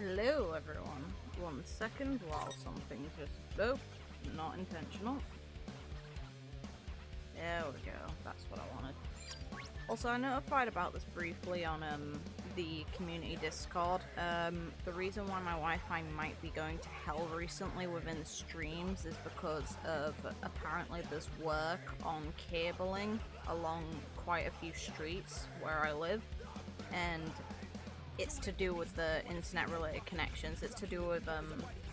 Hello everyone. 1 second while something just... Oh, not intentional. There we go. That's what I wanted. Also, I notified about this briefly on the community Discord. The reason why my Wi-Fi might be going to hell recently within streams is because of apparently there's work on cabling along quite a few streets where I live, and it's to do with the internet related connections. It's to do with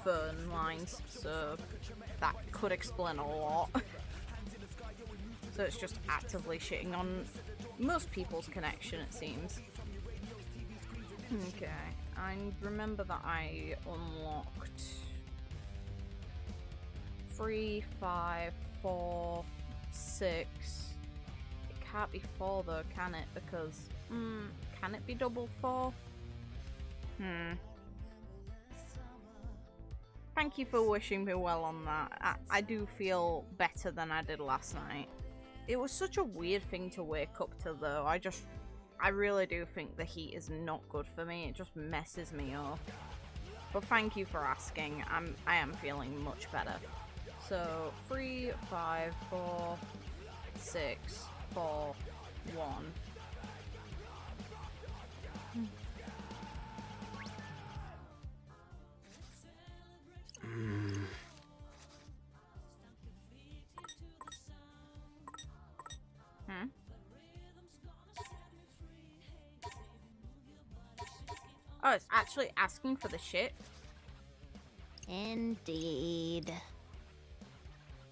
phone lines, so that could explain a lot. So it's just actively shitting on most people's connection, it seems. Okay, I remember that I unlocked 3, 5, 4, 6. It can't be 4 though, can it? Because, can it be double 4? Thank you for wishing me well on that. I do feel better than I did last night. It was such a weird thing to wake up to though. I really do think the heat is not good for me. It just messes me up. But thank you for asking. I am feeling much better. So 3, 5, 4, 6, 4, 1. Oh, it's actually asking for the shit? Indeed.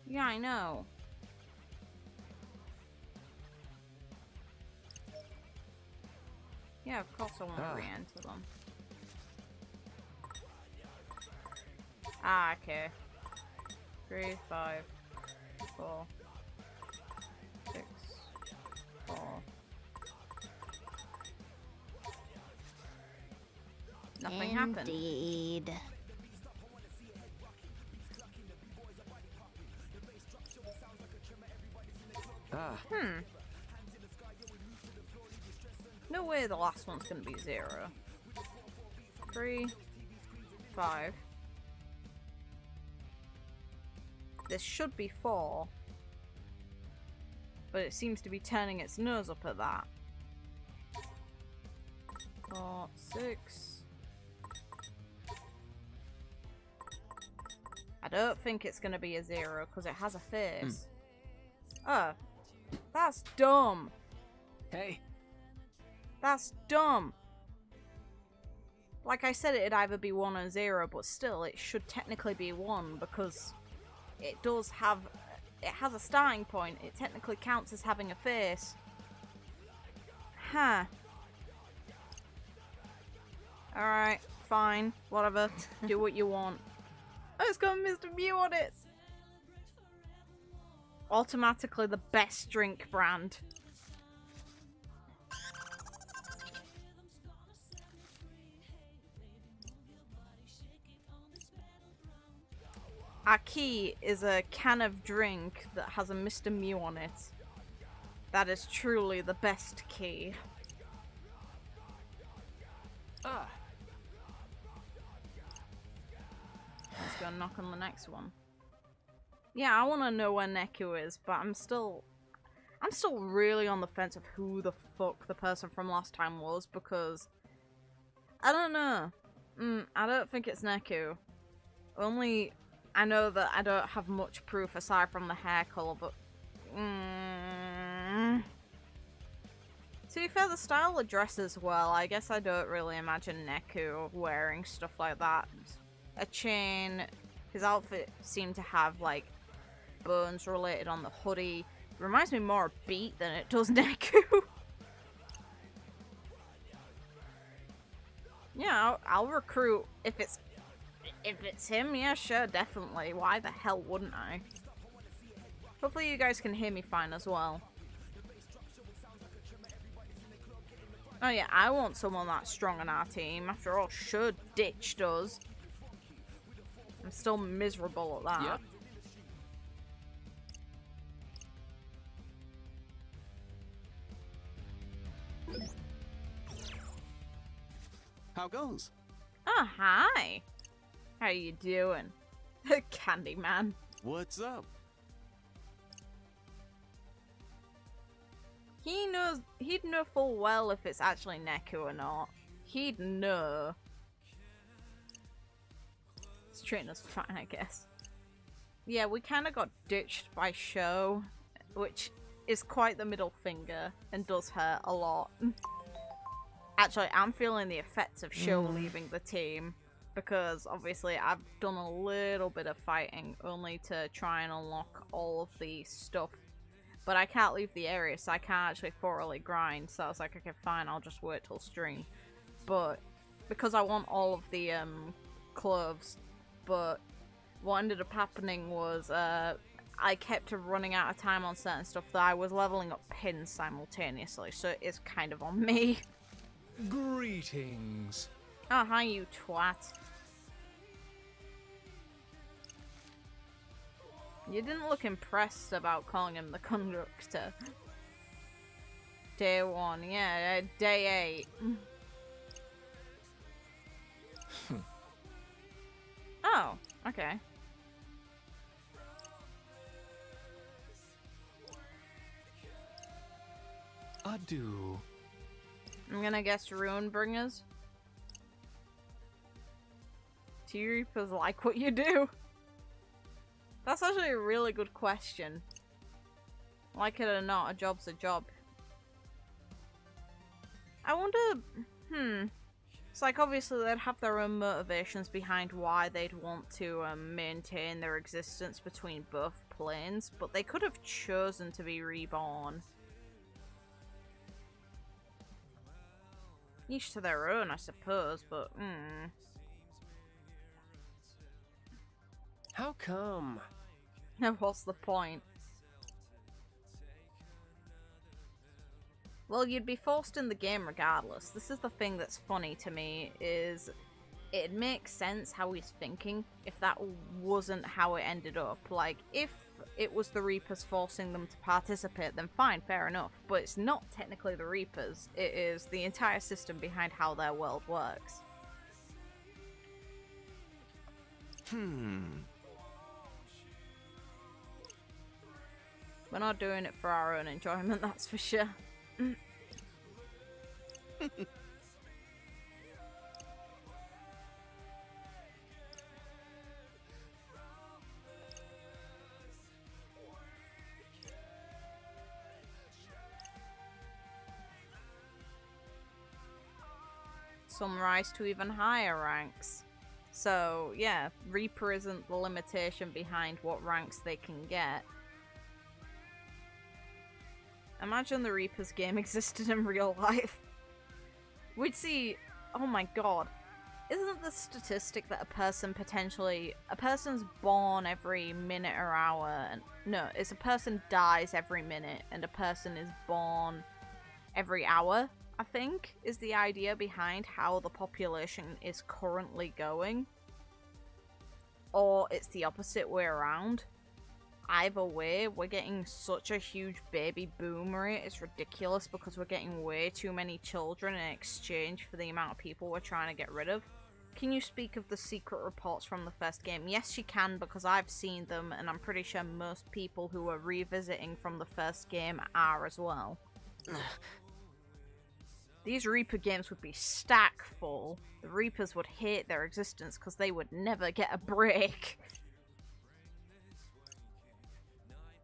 Yeah, I know. Yeah, of course I won't re-enter them. Ah, okay. 3, 5, 4, 6, 4. Nothing happened. Indeed. No way the last one's gonna be 0. 3, 5. This should be 4. But it seems to be turning its nose up at that. 4, 6. I don't think it's gonna be a 0 because it has a face. Oh, that's dumb. Hey. That's dumb. Like I said, it'd either be 1 or 0, but still, it should technically be 1 because it does have... It has a starting point. It technically counts as having a face. Huh. Alright, fine. Whatever. Do what you want. Oh, it's got Mr. Mew on it! Automatically the best drink brand. Our key is a can of drink that has a Mr. Mew on it. That is truly the best key. Let's go knock on the next one. Yeah, I want to know where Neku is, but I'm still really on the fence of who the fuck the person from last time was, because I don't know. I don't think it's Neku. Only I know that I don't have much proof aside from the hair colour, but to be fair, the style of dress as well. I guess I don't really imagine Neku wearing stuff like that. A chain. His outfit seemed to have like bones related on the hoodie. It reminds me more of Beat than it does Neku. Yeah, I'll recruit if it's him. Yeah, sure, definitely. Why the hell wouldn't I? Hopefully you guys can hear me fine as well. Oh yeah, I want someone that's strong on our team. After all, sure ditched us. I'm still miserable at that. Yep. How goes? Oh, hi. How you doing? Candyman. What's up? He'd know full well if it's actually Neku or not. He'd know. His trainer's fine, I guess. Yeah, we kind of got ditched by Sho, which is quite the middle finger and does hurt a lot. Actually, I'm feeling the effects of Sho leaving the team because obviously I've done a little bit of fighting only to try and unlock all of the stuff. But I can't leave the area, so I can't actually thoroughly grind. So I was like, okay, fine, I'll just wait till stream. But because I want all of the clothes, but what ended up happening was I kept running out of time on certain stuff that I was leveling up pins simultaneously, so it's kind of on me. Greetings. Oh, hi, you twat. You didn't look impressed about calling him the conductor. Day 1, yeah, day 8. Oh, okay. Adieu. I'm gonna guess Ruinbringers. T-Reapers like what you do. That's actually a really good question. Like it or not, a job's a job. I wonder, It's like obviously they'd have their own motivations behind why they'd want to maintain their existence between both planes, but they could have chosen to be reborn. Each to their own, I suppose, but How come? What's the point? Well, you'd be forced in the game regardless. This is the thing that's funny to me, is it makes sense how he's thinking if that wasn't how it ended up. Like, if it was the Reapers forcing them to participate, then fine, fair enough. But it's not technically the Reapers, it is the entire system behind how their world works. We're not doing it for our own enjoyment, that's for sure. Some rise to even higher ranks. So, yeah, Reaper isn't the limitation behind what ranks they can get. Imagine the Reaper's game existed in real life. We'd see, oh my god, isn't the statistic that a person's born every minute or hour, and no, it's a person dies every minute and a person is born every hour, I think, is the idea behind how the population is currently going. Or it's the opposite way around. Either way, we're getting such a huge baby boom rate, it's ridiculous because we're getting way too many children in exchange for the amount of people we're trying to get rid of. Can you speak of the secret reports from the first game? Yes, you can, because I've seen them, and I'm pretty sure most people who are revisiting from the first game are as well. These Reaper games would be stack full. The Reapers would hate their existence because they would never get a break.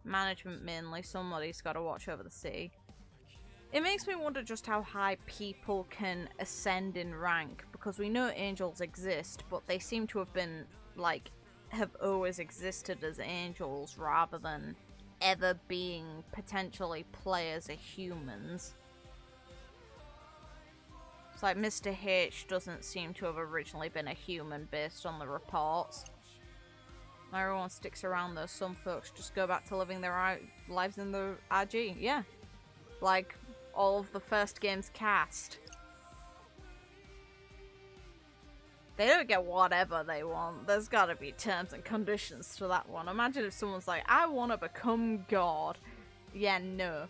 Management mainly, somebody's got to watch over the city. It makes me wonder just how high people can ascend in rank, because we know angels exist, but they seem to have been, like, have always existed as angels rather than ever being potentially players as humans. It's like Mr. H doesn't seem to have originally been a human based on the reports. Everyone sticks around though, some folks just go back to living their lives in the RG, yeah. Like, all of the first game's cast. They don't get whatever they want. There's gotta be terms and conditions to that one. Imagine if someone's like, I want to become God. Yeah, no.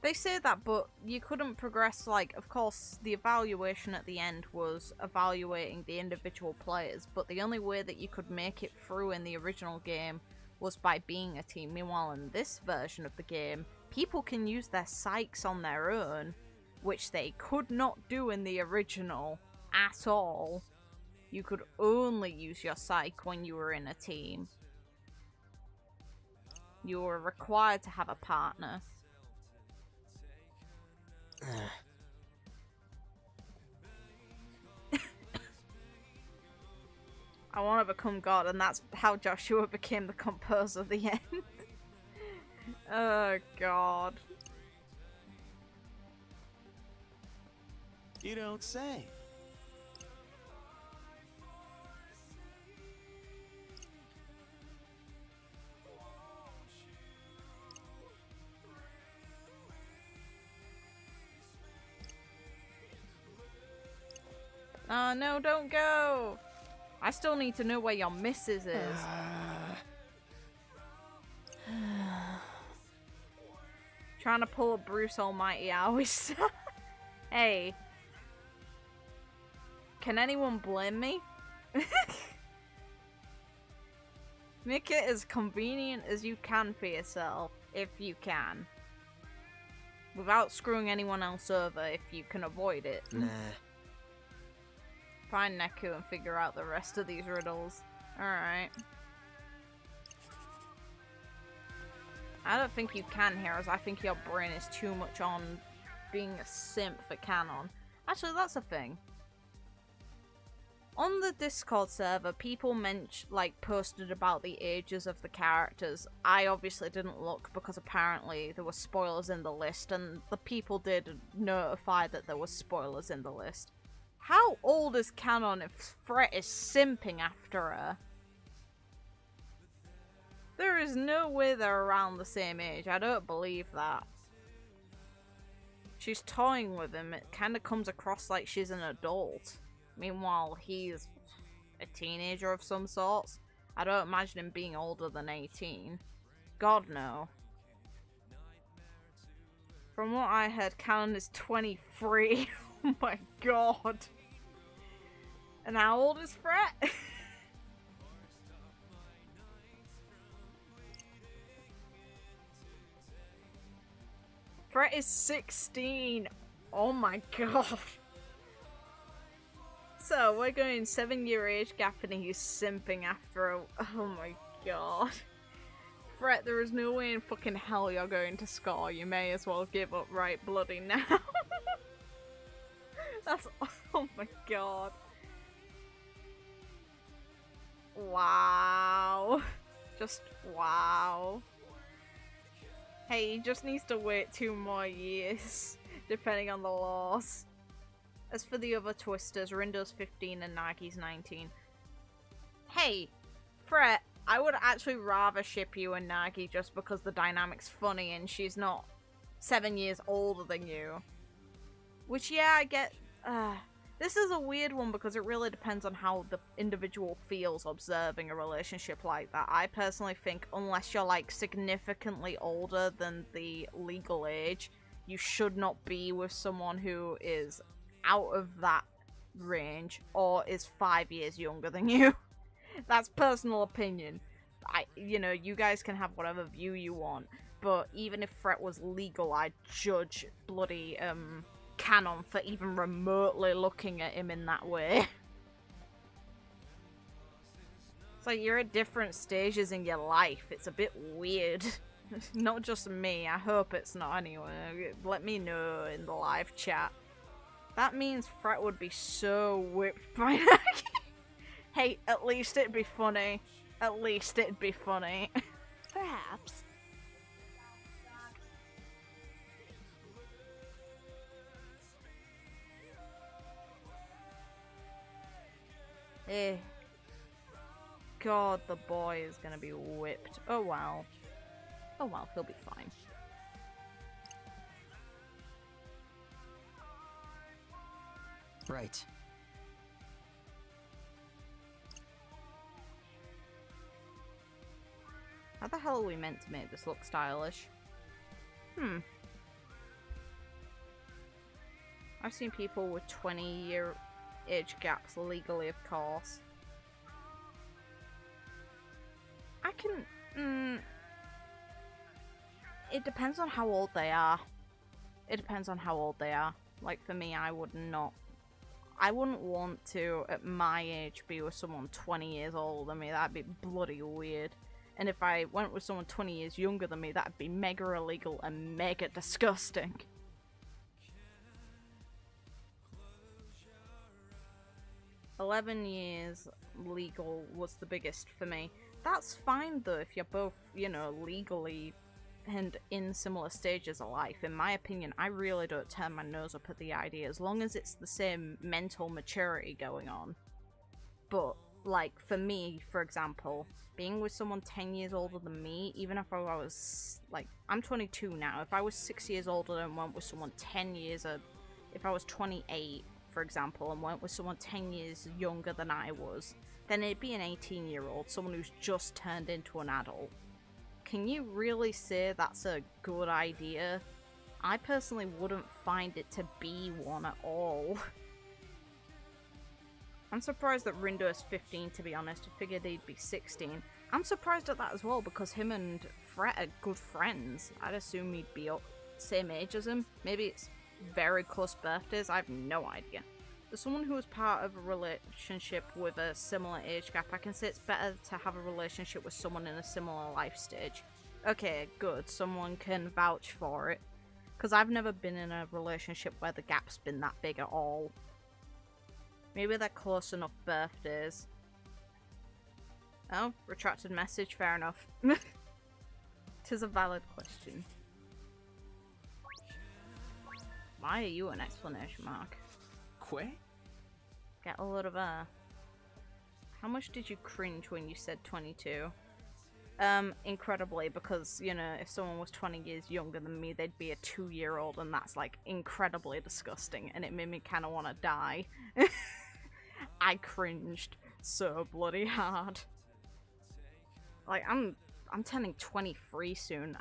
They say that, but you couldn't progress, like, of course, the evaluation at the end was evaluating the individual players, but the only way that you could make it through in the original game was by being a team. Meanwhile, in this version of the game, people can use their psyches on their own, which they could not do in the original at all. You could only use your psyche when you were in a team. You were required to have a partner. I want to become God, and that's how Joshua became the composer of the end. Oh, God. You don't say. Oh, no, don't go. I still need to know where your missus is. Trying to pull a Bruce Almighty hours. Hey. Can anyone blame me? Make it as convenient as you can for yourself, if you can. Without screwing anyone else over, if you can avoid it. Nah. Find Neku and figure out the rest of these riddles. Alright. I don't think you can here, as I think your brain is too much on being a simp for canon. Actually, that's a thing. On the Discord server, people posted about the ages of the characters. I obviously didn't look because apparently there were spoilers in the list, and the people did notify that there were spoilers in the list. How old is Canon if Fret is simping after her? There is no way they're around the same age. I don't believe that. She's toying with him. It kind of comes across like she's an adult. Meanwhile, he's a teenager of some sorts. I don't imagine him being older than 18. God, no. From what I heard, Canon is 23. Oh my god. And how old is Fret? Fret is 16. Oh my god. So, we're going 7-year age gap and he's simping after a... Oh my god. Fret, there is no way in fucking hell you're going to score. You may as well give up right bloody now. That's... Oh my god. Wow. Just wow. Hey, he just needs to wait 2 more years, depending on the laws. As for the other twisters, Rindo's 15 and Nagi's 19. Hey, Fret, I would actually rather ship you and Nagi just because the dynamic's funny and she's not 7 years older than you. Which, yeah, I get... this is a weird one because it really depends on how the individual feels observing a relationship like that. I personally think unless you're, like, significantly older than the legal age, you should not be with someone who is out of that range or is 5 years younger than you. That's personal opinion. You know, you guys can have whatever view you want, but even if Fret was legal, I'd judge bloody, Canon for even remotely looking at him in that way. It's like you're at different stages in your life. It's a bit weird. Not just me. I hope it's not anyway. Let me know in the live chat. That means Fret would be so whipped by Nagi. Hey, at least it'd be funny. At least it'd be funny. Perhaps. Eh. God, the boy is gonna be whipped. Oh well. Oh well, he'll be fine. Right. How the hell are we meant to make this look stylish? I've seen people with 20-year age gaps legally, of course. I can... It depends on how old they are. It depends on how old they are. Like, for me, I wouldn't want to, at my age, be with someone 20 years older than me. That'd be bloody weird. And if I went with someone 20 years younger than me, that'd be mega illegal and mega disgusting. "11 years legal was the biggest for me. That's fine though if you're both, you know, legally and in similar stages of life. In my opinion, I really don't turn my nose up at the idea as long as it's the same mental maturity going on. But, like, for me, for example, being with someone 10 years older than me, even if I was, like, I'm 22 now, if I was 6 years older and went with someone 10 years, if I was 28, for example, and went with someone 10 years younger than I was, then it'd be an 18-year-old, someone who's just turned into an adult. Can you really say that's a good idea? I personally wouldn't find it to be one at all. I'm surprised that Rindo is 15, to be honest. I figured he'd be 16. I'm surprised at that as well, because him and Fret are good friends. I'd assume he'd be same age as him. Maybe it's very close birthdays, I have no idea. As someone who was part of a relationship with a similar age gap, I can say it's better to have a relationship with someone in a similar life stage. Okay, good. Someone can vouch for it. Because I've never been in a relationship where the gap's been that big at all. Maybe they're close enough birthdays. Oh, retracted message, fair enough. 'Tis a valid question. Why are you an exclamation mark? Que? Get a lot of How much did you cringe when you said 22? Incredibly, because, you know, if someone was 20 years younger than me, they'd be a 2-year-old, and that's, like, incredibly disgusting, and it made me kind of want to die. I cringed so bloody hard. Like, I'm turning 23 soon.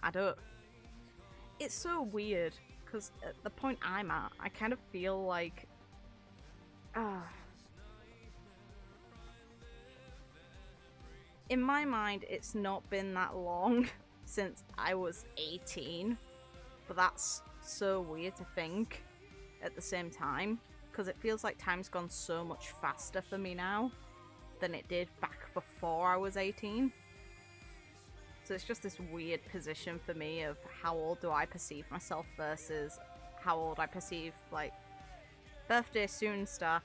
It's so weird, because at the point I'm at, I kind of feel like... In my mind, it's not been that long since I was 18, but that's so weird to think at the same time, because it feels like time's gone so much faster for me now than it did back before I was 18. So it's just this weird position for me of how old do I perceive myself versus how old I perceive, like, birthday soon stuff.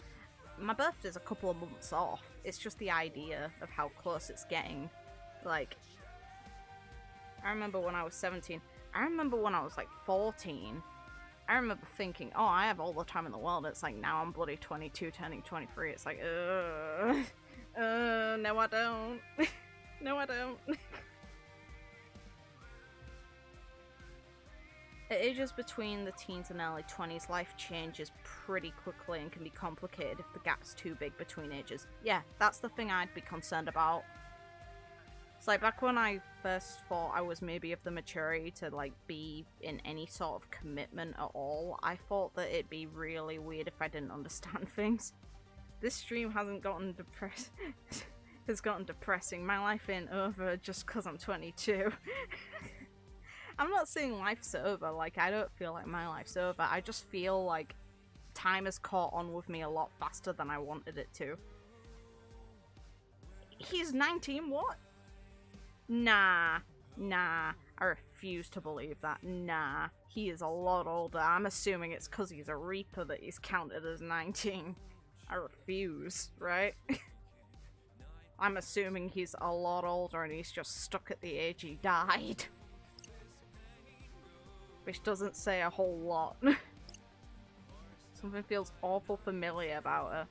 My birthday's a couple of months off. It's just the idea of how close it's getting. Like, I remember when I was 17. I remember when I was like 14. I remember thinking, oh, I have all the time in the world. It's like, now I'm bloody 22, turning 23. It's like, no I don't. No I don't. At ages between the teens and early 20s, life changes pretty quickly and can be complicated if the gap's too big between ages. Yeah, that's the thing I'd be concerned about. It's like back when I first thought I was maybe of the maturity to like be in any sort of commitment at all, I thought that it'd be really weird if I didn't understand things. This stream hasn't gotten has gotten depressing. My life ain't over just because I'm 22. I'm not saying life's over, like, I don't feel like my life's over. I just feel like time has caught on with me a lot faster than I wanted it to. He's 19, what? Nah, I refuse to believe that. Nah, he is a lot older. I'm assuming it's because he's a Reaper that he's counted as 19. I refuse, right? I'm assuming he's a lot older and he's just stuck at the age he died. Which doesn't say a whole lot. Something feels awful familiar about her.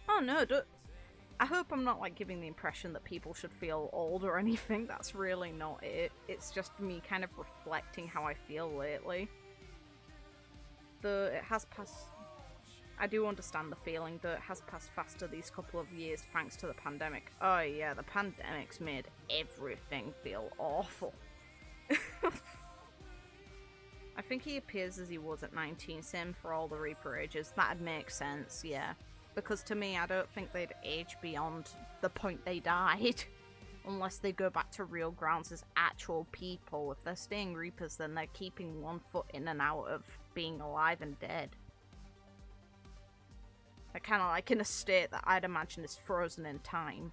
Oh no, I hope I'm not like giving the impression that people should feel old or anything. That's really not it. It's just me kind of reflecting how I feel lately. Though it has passed... I do understand the feeling, though it has passed faster these couple of years thanks to the pandemic. Oh yeah, the pandemic's made everything feel awful. I think he appears as he was at 19, same for all the Reaper ages. That'd make sense, yeah. Because to me, I don't think they'd age beyond the point they died. Unless they go back to real grounds as actual people. If they're staying Reapers, then they're keeping one foot in and out of being alive and dead. They're kind of like in a state that I'd imagine is frozen in time.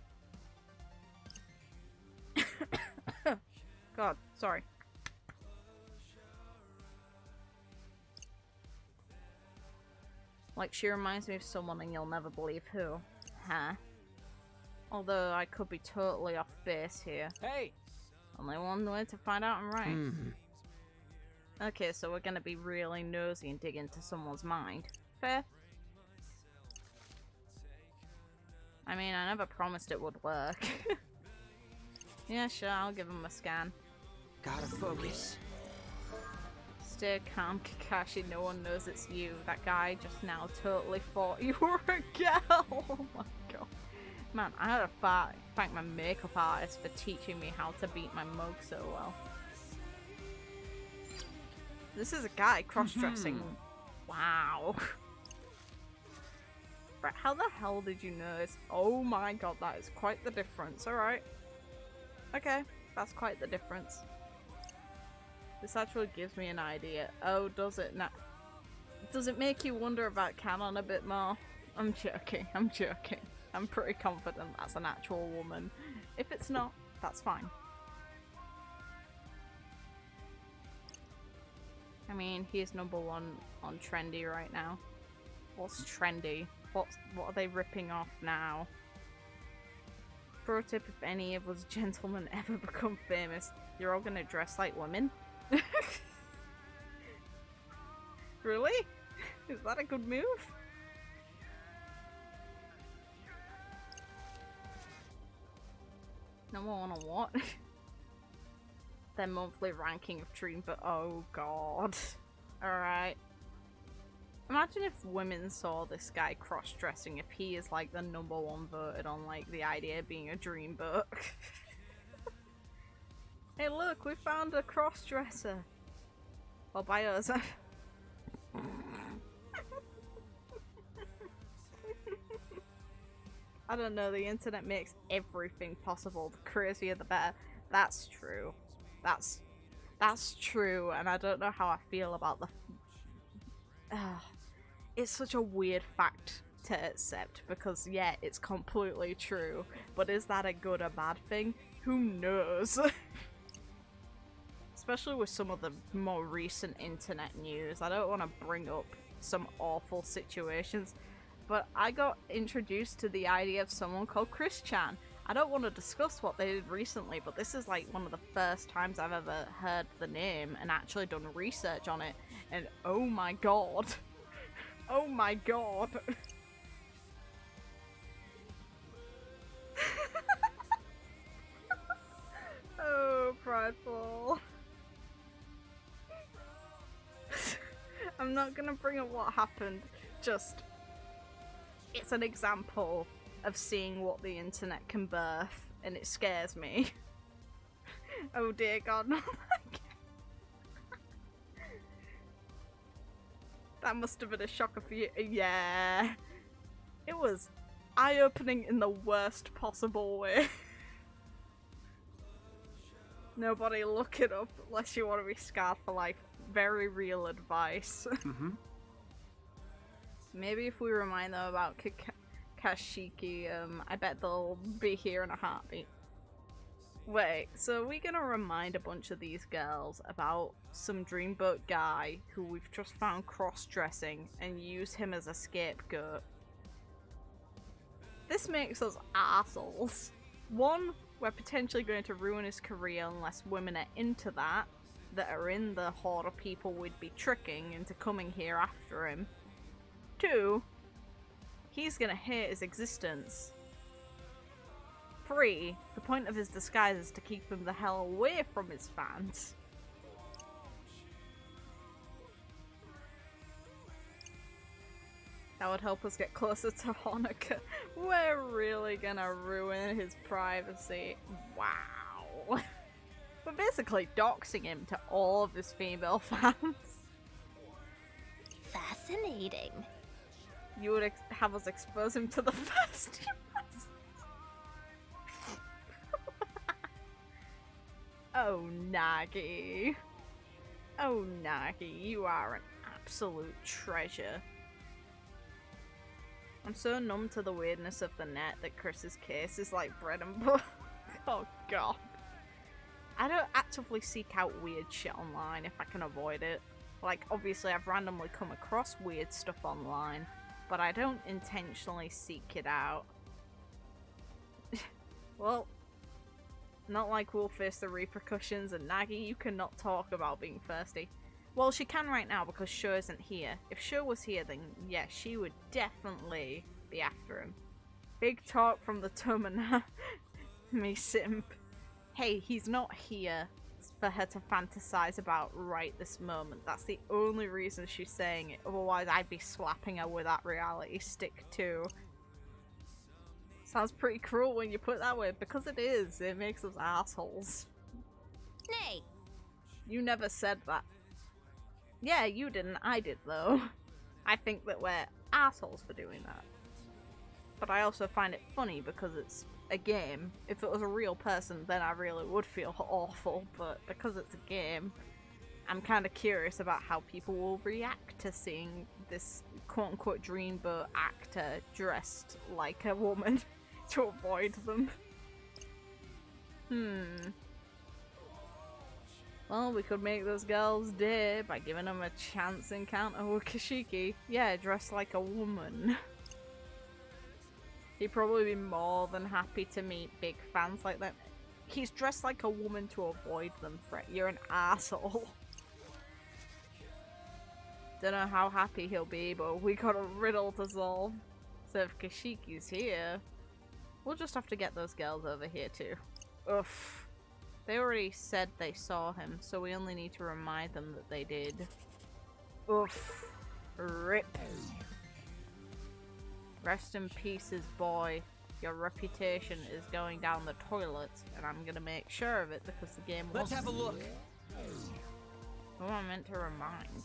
God, sorry. Like, she reminds me of someone and you'll never believe who. Huh? Although I could be totally off base here. Hey! Only one way to find out I'm right. Okay, so we're gonna be really nosy and dig into someone's mind. Fair? I mean, I never promised it would work. Yeah, sure, I'll give him a scan. Gotta focus. Stay calm, Kakashi, no one knows it's you. That guy just now totally thought you were a girl. Oh my god. Man, I had to thank my makeup artist for teaching me how to beat my mug so well. This is a guy cross-dressing. Wow. Right, how the hell did you notice? Oh my god, that is quite the difference. Alright. Okay, that's quite the difference. This actually gives me an idea. Oh, does it now? Does it make you wonder about Canon a bit more? I'm joking, I'm joking. I'm pretty confident that's an actual woman. If it's not, that's fine. I mean, he is #1 on trendy right now. What's trendy? What are they ripping off now? Pro tip, if any of us gentlemen ever become famous, you're all gonna dress like women? Really? Is that a good move? #1 on what? Their monthly ranking of dream, but oh god. Alright. Imagine if women saw this guy cross-dressing, if he is like the #1 voted on like the idea of being a dream book. Hey look, we found a cross-dresser. Well, by us. I don't know, the internet makes everything possible. The crazier the better. That's true. That's true, and I don't know how I feel about the... it's such a weird fact to accept, because yeah, it's completely true, but is that a good or bad thing? Who knows? Especially with some of the more recent internet news. I don't want to bring up some awful situations, but I got introduced to the idea of someone called Chris Chan. I don't want to discuss what they did recently, but this is like one of the first times I've ever heard the name and actually done research on it, and oh my god. Oh my god. Oh, prideful. I'm not gonna bring up what happened, just it's an example of seeing what the internet can birth, and it scares me. Oh dear god, no. That must have been a shocker for you. Yeah. It was eye-opening in the worst possible way. Nobody look it up unless you want to be scarred for life. Very real advice. Maybe if we remind them about Kashiki, I bet they'll be here in a heartbeat. Wait, so are we gonna remind a bunch of these girls about some dreamboat guy who we've just found cross-dressing and use him as a scapegoat? This makes us arseholes. One, we're potentially going to ruin his career unless women are into that are in the horde of people we'd be tricking into coming here after him. Two, he's gonna hate his existence. 3, the point of his disguise is to keep him the hell away from his fans. That would help us get closer to Honoka. We're really gonna ruin his privacy. Wow. We're basically doxing him to all of his female fans. Fascinating. You would have us expose him to the first US. Oh, Nagi. Oh, Nagi, you are an absolute treasure. I'm so numb to the weirdness of the net that Chris's case is like bread and butter. Oh god. I don't actively seek out weird shit online if I can avoid it. Like, obviously I've randomly come across weird stuff online, but I don't intentionally seek it out. Well, not like we'll face the repercussions, and Nagi, you cannot talk about being thirsty. Well, she can right now because Sho isn't here. If Sho was here, then yeah, she would definitely be after him. Big talk from the Tomana. Me simp. Hey, he's not here for her to fantasize about right this moment. That's the only reason she's saying it. Otherwise, I'd be slapping her with that reality stick too. Sounds pretty cruel when you put it that way, because it is. It makes us assholes. Nay. You never said that. Yeah, you didn't. I did, though. I think that we're assholes for doing that. But I also find it funny because it's a game. If it was a real person, then I really would feel awful. But because it's a game, I'm kind of curious about how people will react to seeing this quote-unquote dreamboat actor dressed like a woman to avoid them. Well, we could make those girls' day by giving them a chance encounter with Kashiki. Yeah, dressed like a woman. He'd probably be more than happy to meet big fans like that. He's dressed like a woman to avoid them, Fred. You're an asshole. Don't know how happy he'll be, but we got a riddle to solve. So if Kashiki's here, we'll just have to get those girls over here too. Oof. They already said they saw him, so we only need to remind them that they did. Oof. Rip. Rest in pieces, boy. Your reputation is going down the toilet, and I'm gonna make sure of it because the game Let's have a look. Who am I meant to remind?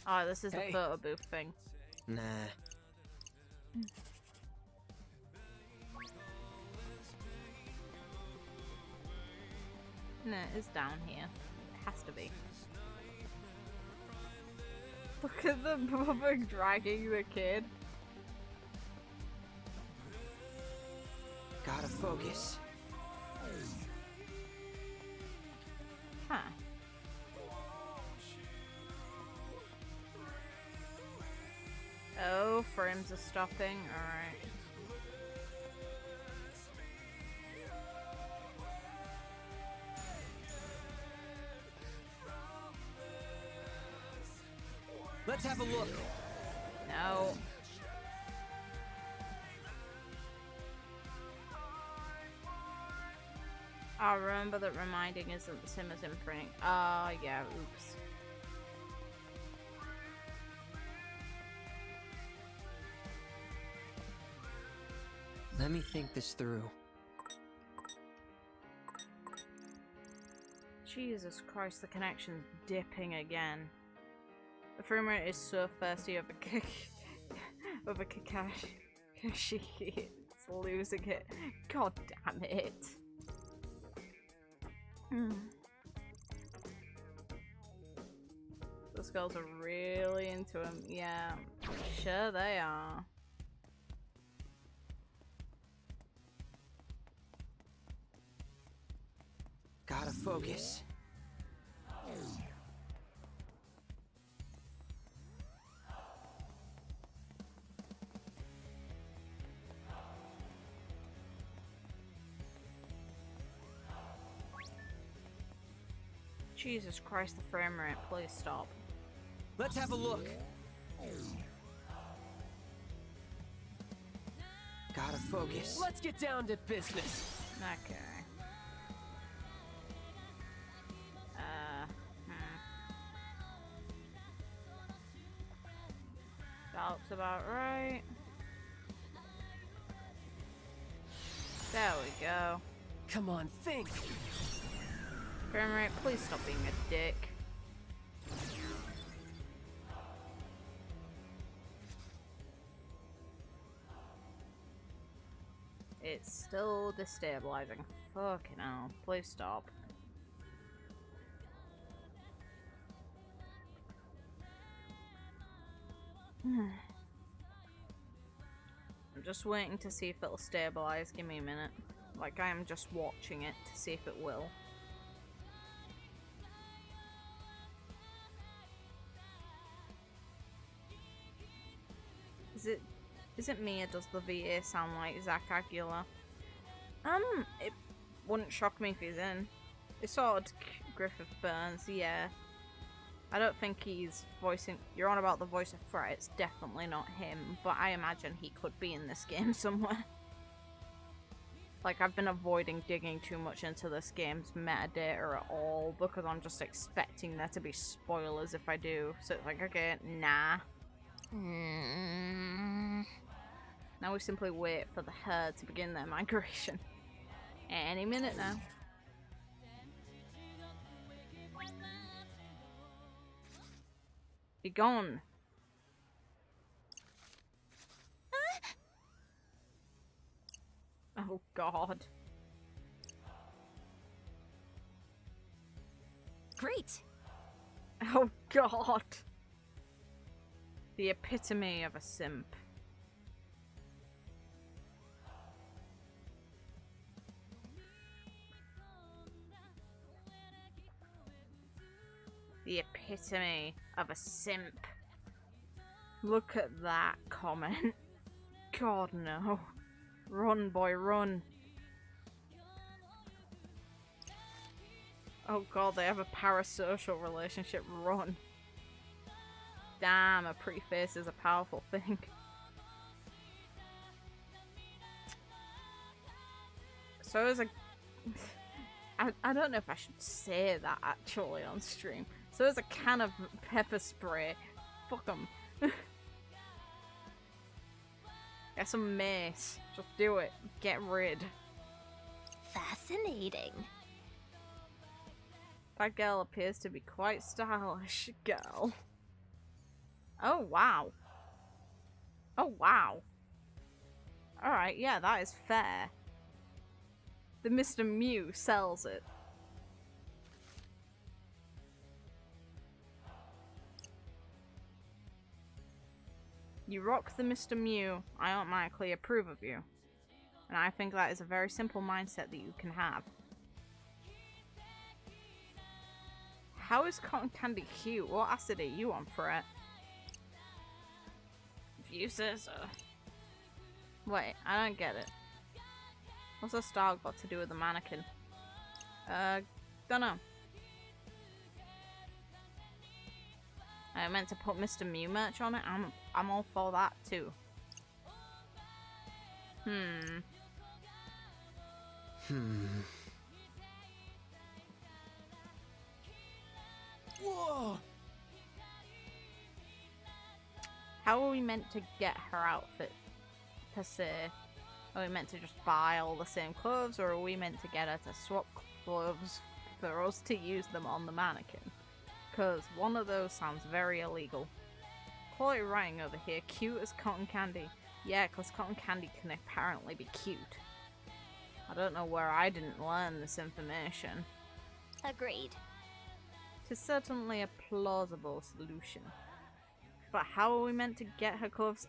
Oh, this is the photo booth thing. Nah. No, it's down here. It has to be. Look at the mother dragging the kid. Gotta focus. Huh. Oh, frames are stopping. Alright. Let's have a look. No. I remember that reminding isn't the same as imprinting. Ah, yeah, oops. Let me think this through. Jesus Christ, the connection's dipping again. The frame rate is so thirsty over Kakashi. It's losing it. God damn it. Those girls are really into him. Yeah, sure they are. Gotta focus. Jesus Christ, the frame rate, please stop. Let's have a look. Gotta focus. Let's get down to business. Okay. about right. There we go. Come on, think. Frame rate, please stop being a dick. It's still destabilizing. Fucking hell. Please stop. I'm just waiting to see if it'll stabilize. Give me a minute. Like, I am just watching it to see if it will. Is it me or does the VA sound like Zach Aguilar? It wouldn't shock me if he's in. It's sort of Griffith Burns, yeah. I don't think he's voicing... You're on about the voice of Fred, it's definitely not him, but I imagine he could be in this game somewhere. Like, I've been avoiding digging too much into this game's metadata at all, because I'm just expecting there to be spoilers if I do. So it's like, okay, nah. Now we simply wait for the herd to begin their migration. Any minute now. Be gone. Oh god. Great. Oh god. The epitome of a simp. The epitome of a simp. Look at that comment. God no. Run, boy, run. Oh god, they have a parasocial relationship. Run. Damn, a pretty face is a powerful thing. So as a... I don't know if I should say that actually on stream. So there's a can of pepper spray. Fuck them. Get some mace. Just do it. Get rid. Fascinating. That girl appears to be quite stylish, girl. Oh, wow. Oh, wow. Alright, yeah, that is fair. The Mr. Mew sells it. You rock the Mr. Mew, I automatically approve of you. And I think that is a very simple mindset that you can have. How is cotton candy cute? What acid are you on for it? If you say so. Wait, I don't get it. What's the style got to do with the mannequin? Dunno. I meant to put Mr. Mew merch on it. I'm all for that too. Whoa! How are we meant to get her outfit per se? Are we meant to just buy all the same clothes, or are we meant to get her to swap clothes for us to use them on the mannequin? Because one of those sounds very illegal. Quality writing over here. Cute as cotton candy. Yeah, because cotton candy can apparently be cute. I don't know where I didn't learn this information. Agreed. It's certainly a plausible solution. But how are we meant to get her clothes?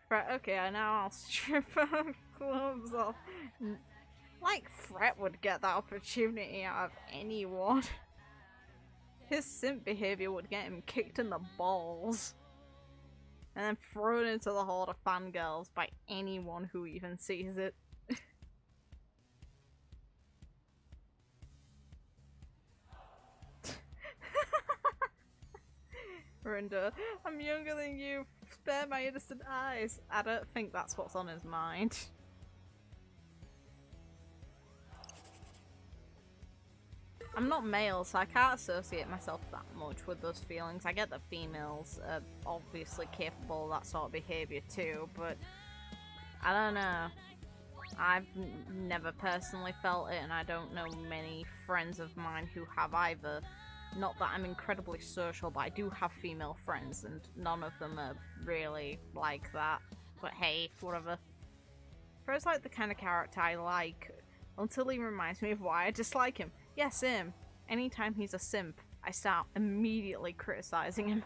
Right, okay, now I'll strip her clothes off. Like Fred would get that opportunity out of anyone. His simp behavior would get him kicked in the balls. And then thrown into the horde of fangirls by anyone who even sees it. Rinda, I'm younger than you. Spare my innocent eyes. I don't think that's what's on his mind. I'm not male, so I can't associate myself that much with those feelings. I get that females are obviously capable of that sort of behaviour too, but I don't know. I've never personally felt it, and I don't know many friends of mine who have either. Not that I'm incredibly social, but I do have female friends, and none of them are really like that. But hey, whatever. Fro's like the kind of character I like, until he reminds me of why I dislike him. Yeah, same. Anytime he's a simp, I start immediately criticizing him.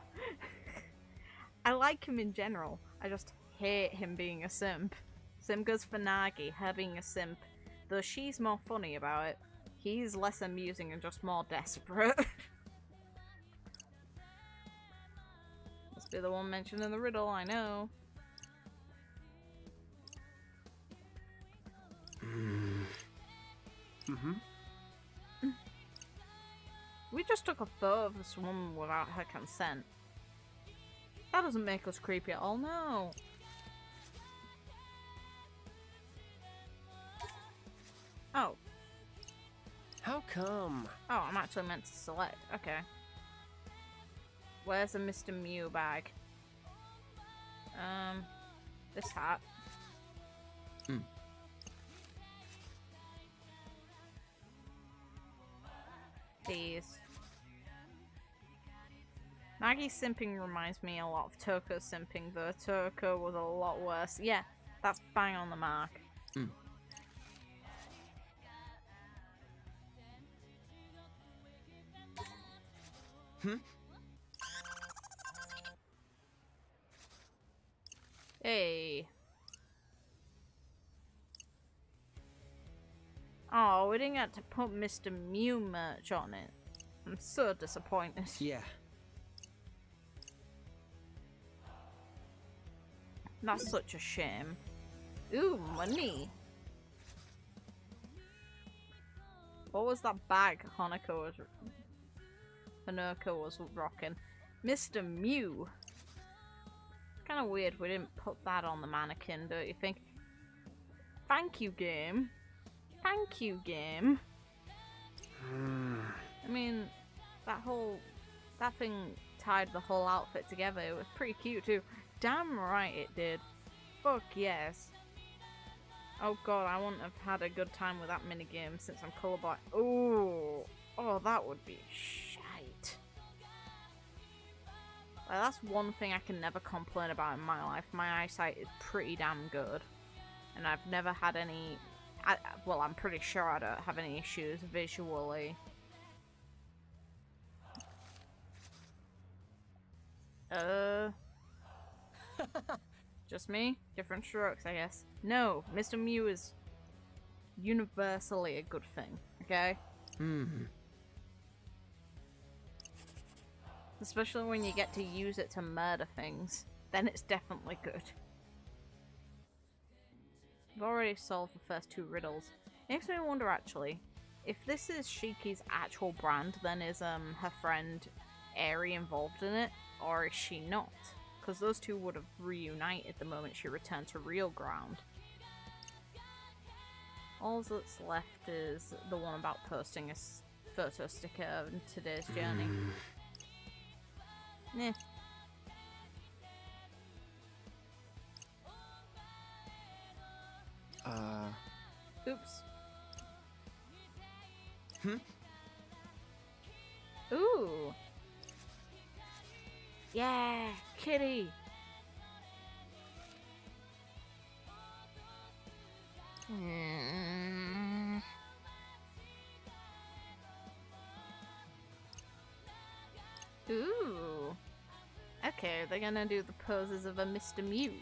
I like him in general, I just hate him being a simp. Same goes for Nagi, her being a simp. Though she's more funny about it, he's less amusing and just more desperate. Must be the one mentioned in the riddle, I know. We just took a photo of this woman without her consent. That doesn't make us creepy at all, no. Oh. How come? Oh, I'm actually meant to select. Okay. Where's the Mr. Mew bag? This hat. These. Nagi's simping reminds me a lot of Toko's simping, though Toko was a lot worse. Yeah, that's bang on the mark. Hey. Oh, we didn't get to put Mr. Mew merch on it. I'm so disappointed. Yeah. That's such a shame. Ooh, money. What was that bag Hanako was rocking? Mr. Mew. Kind of weird we didn't put that on the mannequin, don't you think? Thank you, game. Thank you, game. I mean, that thing tied the whole outfit together. It was pretty cute too. Damn right it did. Fuck yes. Oh god, I wouldn't have had a good time with that minigame since I'm colorblind. Oh, that would be shite. Like, that's one thing I can never complain about in my life. My eyesight is pretty damn good. And I've never had any... well, I'm pretty sure I don't have any issues visually. Just me? Different strokes, I guess. No, Mr. Mew is universally a good thing, okay? Especially when you get to use it to murder things. Then it's definitely good. I've already solved the first two riddles. Makes me wonder, actually, if this is Shiki's actual brand, then is her friend Aerie involved in it? Or is she not? Because those two would have reunited the moment she returned to real ground. All that's left is the one about posting a photo sticker in today's journey. Nah. Oops. Ooh. Yeah, kitty. Ooh. Okay, they're gonna do the poses of a Mr. Mew.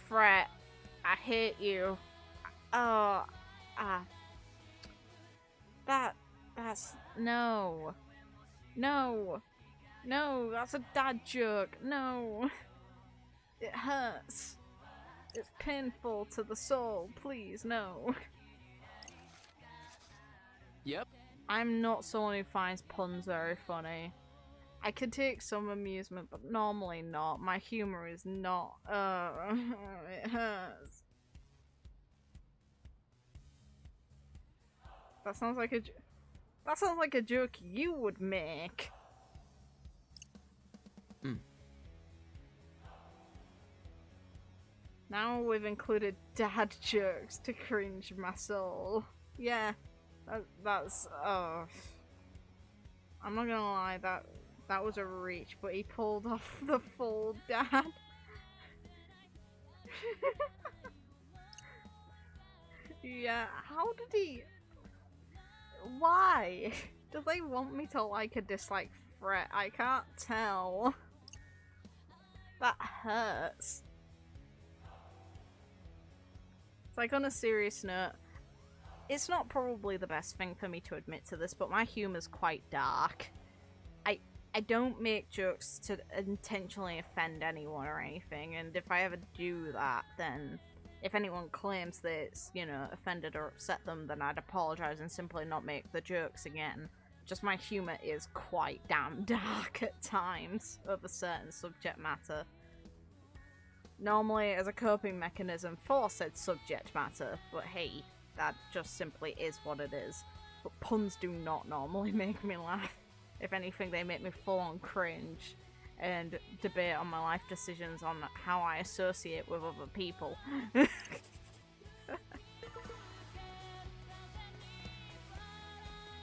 Fret, I hate you. Oh, that's no, that's a dad joke. No, it hurts. It's painful to the soul. Please, no. Yep. I'm not someone who finds puns very funny. I can take some amusement, but normally not. My humor is not. It hurts. That sounds like a joke you would make. Now we've included dad jokes to cringe my soul. Yeah, that's oh. I'm not gonna lie, that was a reach, but he pulled off the full dad. Yeah, how did he? Why? Do they want me to like or dislike Fret? I can't tell. That hurts. It's like, on a serious note, it's not probably the best thing for me to admit to this, but my humor's quite dark. I don't make jokes to intentionally offend anyone or anything, and if I ever do that, then if anyone claims that it's, you know, offended or upset them, then I'd apologise and simply not make the jokes again. Just my humour is quite damn dark at times over certain subject matter. Normally as a coping mechanism for said subject matter, but hey, that just simply is what it is. But puns do not normally make me laugh. If anything, they make me full on cringe and debate on my life decisions on how I associate with other people.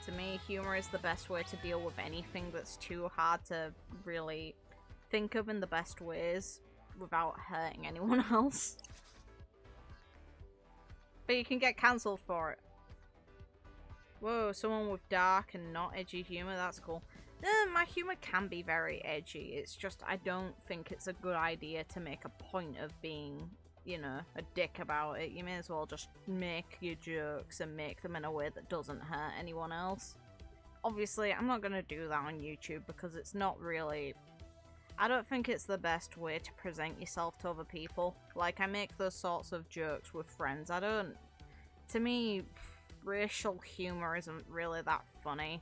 To me, humor is the best way to deal with anything that's too hard to really think of in the best ways without hurting anyone else. But you can get cancelled for it. Whoa, someone with dark and not edgy humor, that's cool. My humor can be very edgy, it's just I don't think it's a good idea to make a point of being, you know, a dick about it. You may as well just make your jokes and make them in a way that doesn't hurt anyone else. Obviously, I'm not gonna do that on YouTube because it's not really... I don't think it's the best way to present yourself to other people. Like, I make those sorts of jokes with friends. I don't... To me, racial humor isn't really that funny.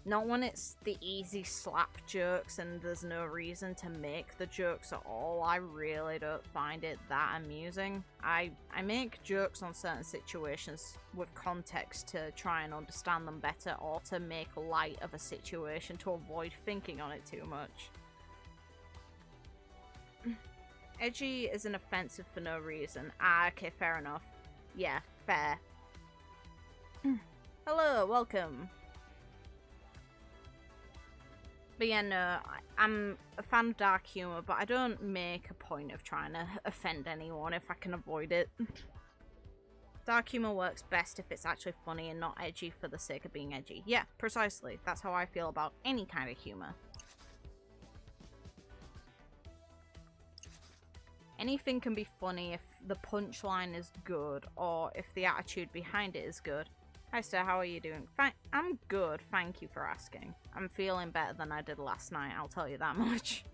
Not when it's the easy slap jokes and there's no reason to make the jokes at all. I really don't find it that amusing. I make jokes on certain situations with context to try and understand them better or to make light of a situation to avoid thinking on it too much. Edgy isn't offensive for no reason. Ah, okay, fair enough. Yeah, fair. Hello, welcome. But yeah, no, I'm a fan of dark humour, but I don't make a point of trying to offend anyone if I can avoid it. Dark humour works best if it's actually funny and not edgy for the sake of being edgy. Yeah, precisely. That's how I feel about any kind of humour. Anything can be funny if the punchline is good, or if the attitude behind it is good. Hi sir, how are you doing? I'm good, thank you for asking. I'm feeling better than I did last night, I'll tell you that much.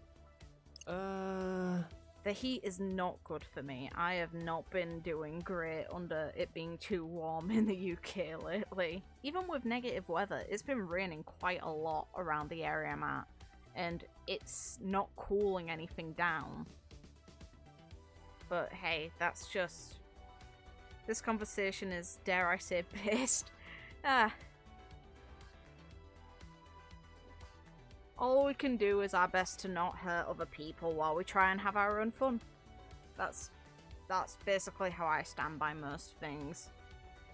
The heat is not good for me. I have not been doing great under it being too warm in the UK lately. Even with negative weather, it's been raining quite a lot around the area I'm at, and it's not cooling anything down. But hey, that's just... This conversation is, dare I say, based. All we can do is our best to not hurt other people while we try and have our own fun. That's basically how I stand by most things.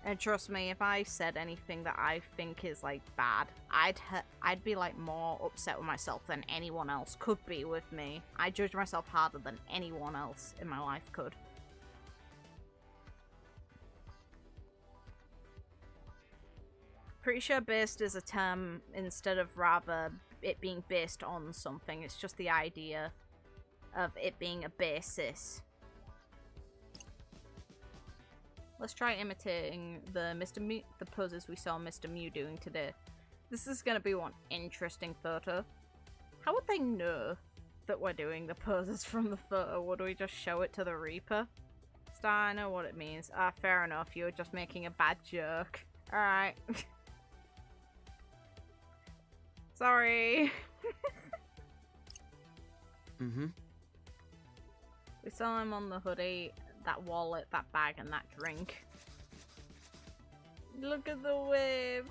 And trust me, if I said anything that I think is like bad, I'd be like more upset with myself than anyone else could be with me. I judge myself harder than anyone else in my life could. Pretty sure based is a term instead of rather it being based on something. It's just the idea of it being a basis. Let's try imitating the the poses we saw Mr. Mew doing today. This is gonna be one interesting photo. How would they know that we're doing the poses from the photo? Would we just show it to the Reaper? Star, I know what it means. Ah, fair enough. You were just making a bad joke. Alright. Sorry. We saw him on the hoodie, that wallet, that bag, and that drink. Look at the wave.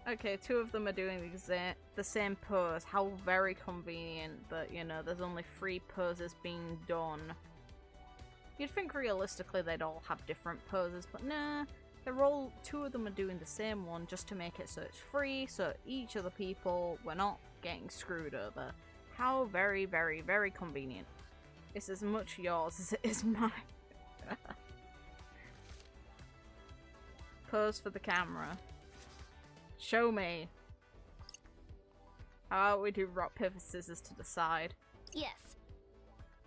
Okay, two of them are doing the same pose. How very convenient that, you know, there's only 3 poses being done. You'd think realistically they'd all have different poses, but nah. They're all, 2 of them are doing the same one just to make it so it's free, so each of the people, we're not getting screwed over. How very, very, very convenient. It's as much yours as it is mine. Pose for the camera. Show me. How about we do rock, paper, scissors to decide? Yes.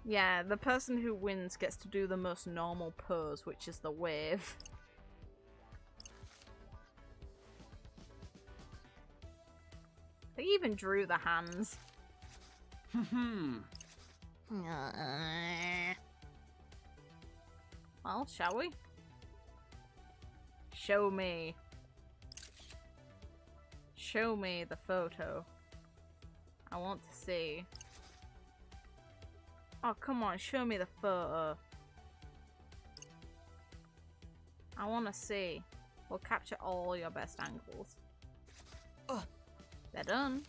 Yeah, the person who wins gets to do the most normal pose, which is the wave. They even drew the hands. Well, shall we? Show me. Show me the photo. I want to see. Oh, come on, show me the photo. I want to see. We'll capture all your best angles. They're done.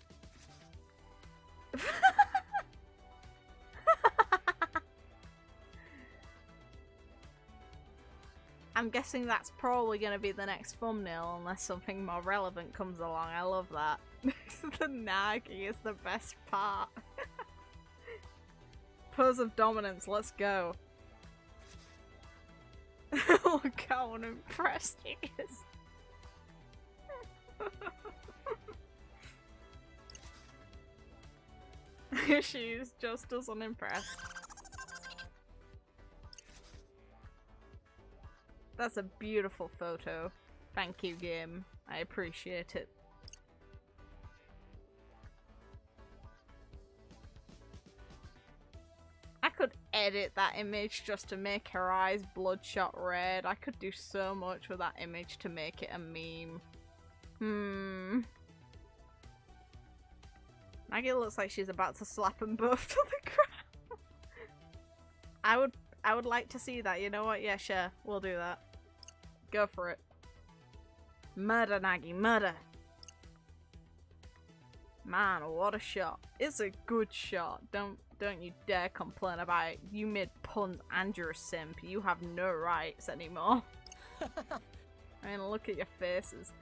I'm guessing that's probably going to be the next thumbnail unless something more relevant comes along. I love that. The Nagi is the best part. Pose of dominance, let's go. Look how unimpressed he is. She's just as unimpressed. That's a beautiful photo. Thank you, game. I appreciate it. I could edit that image just to make her eyes bloodshot red. I could do so much with that image to make it a meme. Maggie looks like she's about to slap them both to the ground. I would like to see that. You know what? Yeah, sure. We'll do that. Go for it. Murder, Nagi, murder. Man, what a shot. It's a good shot. Don't you dare complain about it. You made puns and you're a simp. You have no rights anymore. I mean, look at your faces.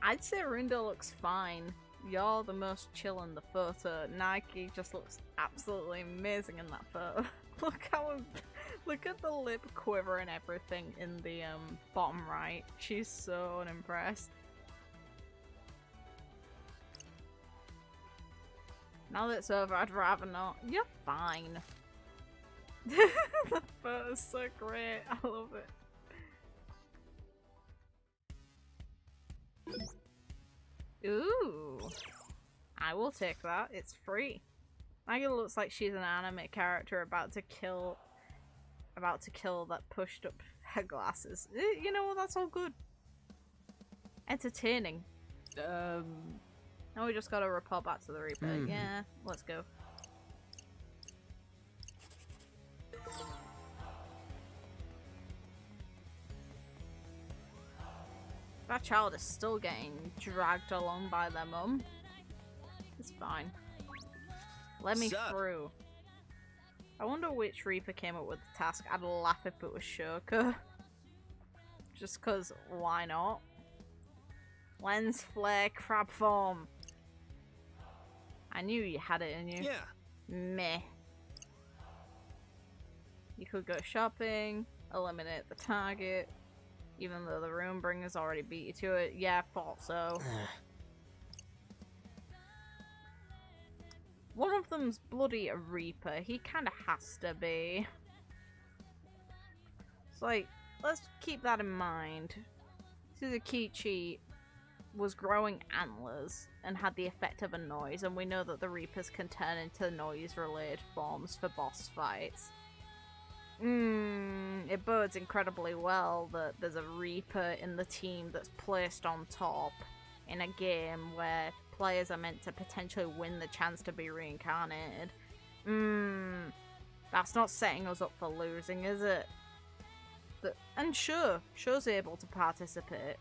I'd say Rinda looks fine. You're the most chill in the photo. Nike just looks absolutely amazing in that photo. Look at the lip quiver and everything in the bottom right. She's so unimpressed. Now that it's over, I'd rather not. You're fine. The photo's so great. I love it. Ooh. I will take that. It's free. Maggie looks like she's an anime character about to kill that pushed up her glasses. You know what? That's all good. Entertaining. Now we just gotta report back to the Reaper. Yeah, let's go. That child is still getting dragged along by their mum. It's fine. Let me through. I wonder which Reaper came up with the task. I'd laugh if it was Shoko. Just cause, why not? Lens flare crab form. I knew you had it in you. Yeah. Meh. You could go shopping, eliminate the target, even though the room bringers already beat you to it. Yeah, thought so. One of them's bloody a Reaper. He kinda has to be. It's like, let's keep that in mind. Suzukichi was growing antlers and had the effect of a noise, and we know that the Reapers can turn into noise-related forms for boss fights. It bodes incredibly well that there's a Reaper in the team that's placed on top in a game where players are meant to potentially win the chance to be reincarnated. That's not setting us up for losing, is it? And sure, Sho's able to participate.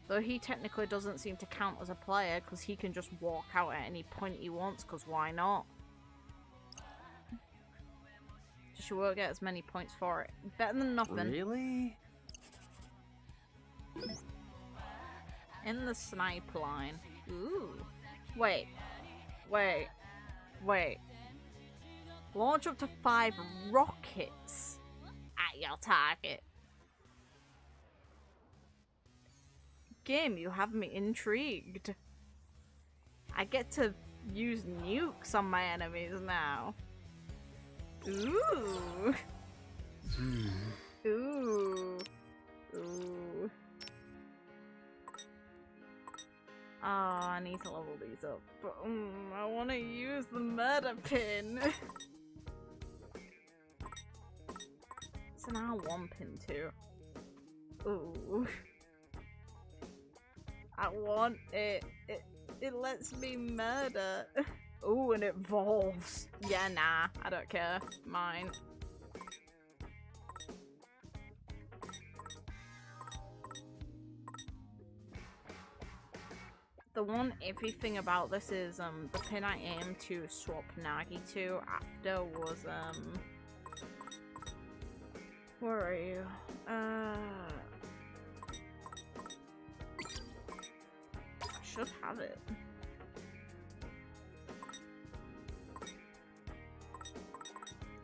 Though he technically doesn't seem to count as a player because he can just walk out at any point he wants, because why not? Just you won't get as many points for it. Better than nothing. Really? In the snipe line. Ooh. Wait. Wait. Wait. Launch up to 5 rockets at your target. Game, you have me intrigued. I get to use nukes on my enemies now. Ooh. Ooh. Ooh. Oh, I need to level these up, but I want to use the murder pin. It's an R1 pin too. Ooh. I want it. It lets me murder. Ooh, and it evolves. Yeah, nah, I don't care. Mine. The one iffy thing about this is the pin I aim to swap Nagi to after was where are you? I should have it.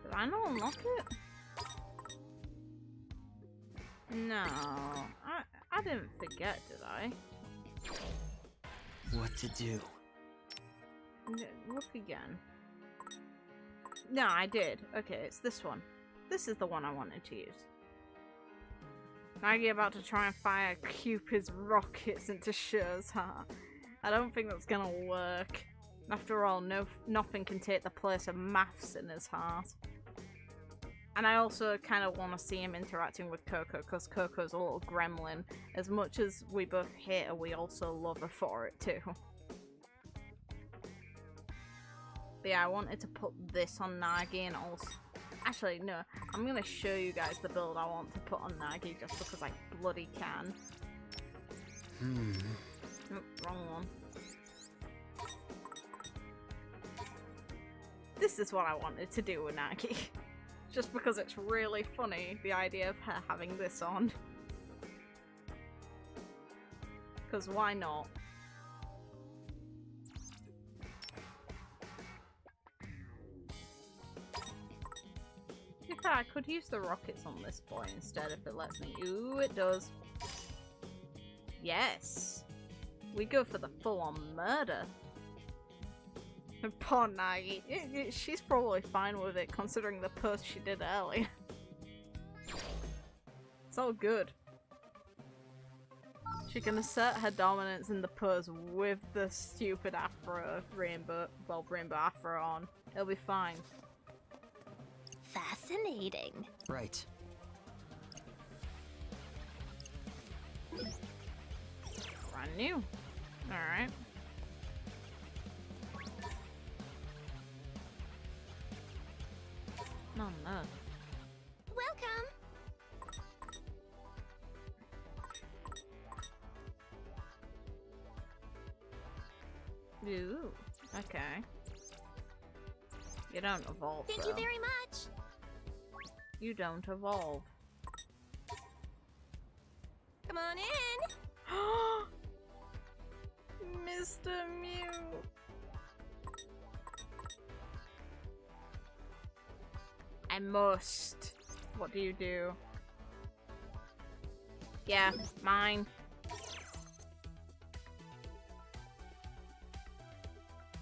Did I not unlock it? No, I didn't forget, did I? What to do? Look again. No, I did. Okay, it's this one. This is the one I wanted to use. Nagi about to try and fire Cupid's rockets into Shu's heart. I don't think that's gonna work. After all, nothing can take the place of maths in his heart. And I also kind of want to see him interacting with Coco, because Coco's a little gremlin. As much as we both hate her, we also love her for it too. But yeah, I wanted to put this on Nagi and also... Actually, no. I'm going to show you guys the build I want to put on Nagi just because I bloody can. Oh, wrong one. This is what I wanted to do with Nagi. Just because it's really funny, the idea of her having this on. Because why not? In fact, I could use the rockets on this boy instead if it lets me. Ooh, it does. Yes! We go for the full-on murder. Poor Nagi. She's probably fine with it considering the post she did earlier. It's all good. She can assert her dominance in the pose with the stupid afro rainbow afro on. It'll be fine. Fascinating. Right. Brand new. Alright. Oh no. Welcome. Ooh, okay. You don't evolve, Thank though. you very much. You don't evolve. Come on in. Mr. Mew! I must. What do you do? Yeah, mine.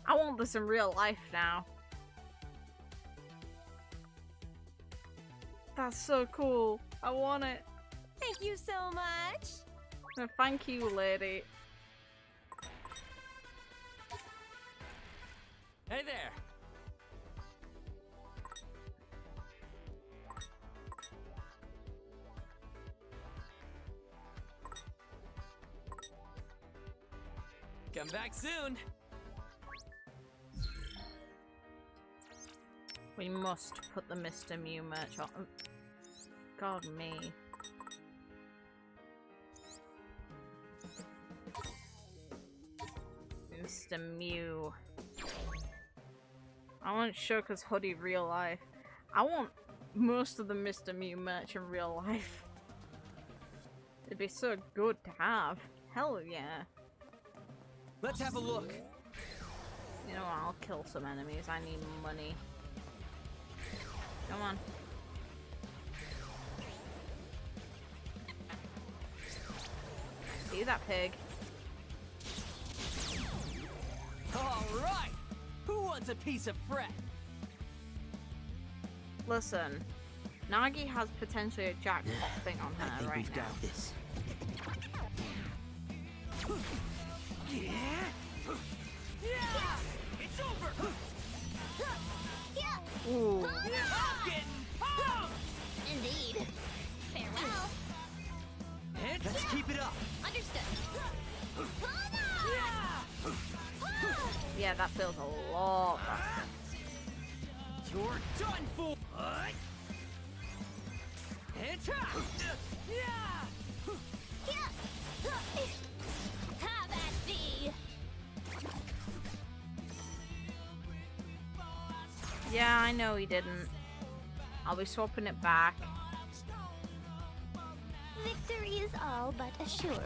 I want this in real life now. That's so cool. I want it. Thank you so much. No, thank you, lady. Hey there. Come back soon. We must put the Mr. Mew merch on. Oh, God me. Mr. Mew. I want Shoka's hoodie real life. I want most of the Mr. Mew merch in real life. It'd be so good to have. Hell yeah. Let's have a look. You know what, I'll kill some enemies. I need money. Come on. See that pig? Alright! Who wants a piece of Fred? Listen, Nagi has potentially a jackpot thing on I her think right we've now. got this. It's over! Ooh. I'm getting pumped! Indeed. Farewell. Let's keep it up! Understood. Yeah, that feels a lot faster. You're done for! Have at thee. Yeah, I know he didn't. I'll be swapping it back. Victory is all but assured.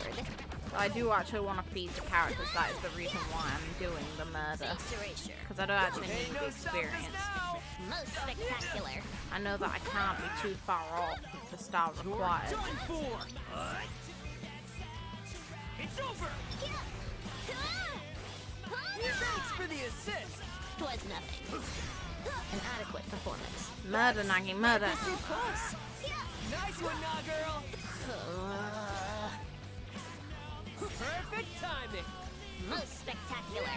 I do actually want to feed the characters. That is the reason why I'm doing the murder. Face erasure. Because I don't actually need Ain't the no stopping us experience. now! Most spectacular. I know that I can't be too far off with the star required. Done for! It's over! Thanks for the assist! Twas nothing. An adequate performance. Murder, Nagi, murder. So close! Nice one, nah, girl! Perfect timing! Most spectacular.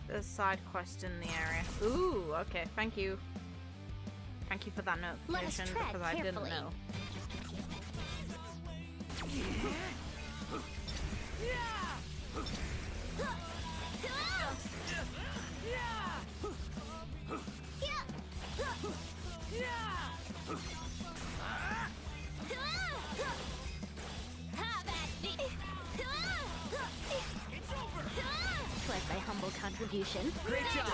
There's a side quest in the area. Ooh, okay, thank you. Thank you for that Let us notification tread because I didn't carefully. know. Have at thee. Twas thy humble contribution. Great job!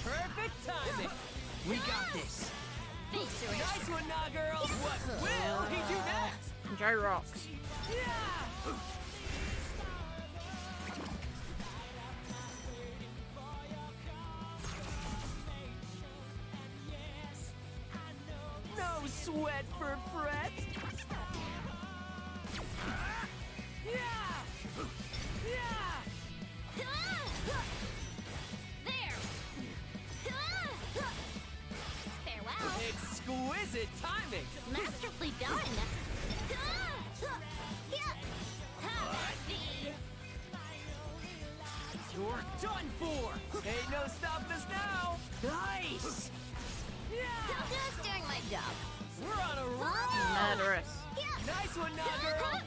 Perfect timing! We got this. Face erasure. Nice one, nah, girl! What will he do next? Enjoy rocks. No sweat for Fred! There. Farewell. Exquisite timing! Masterfully done. Have at thee. You're done for! Ain't no stopping us now! Nice! Just doing my job. We're on a roll! Murderous. Nice one, nah, girl!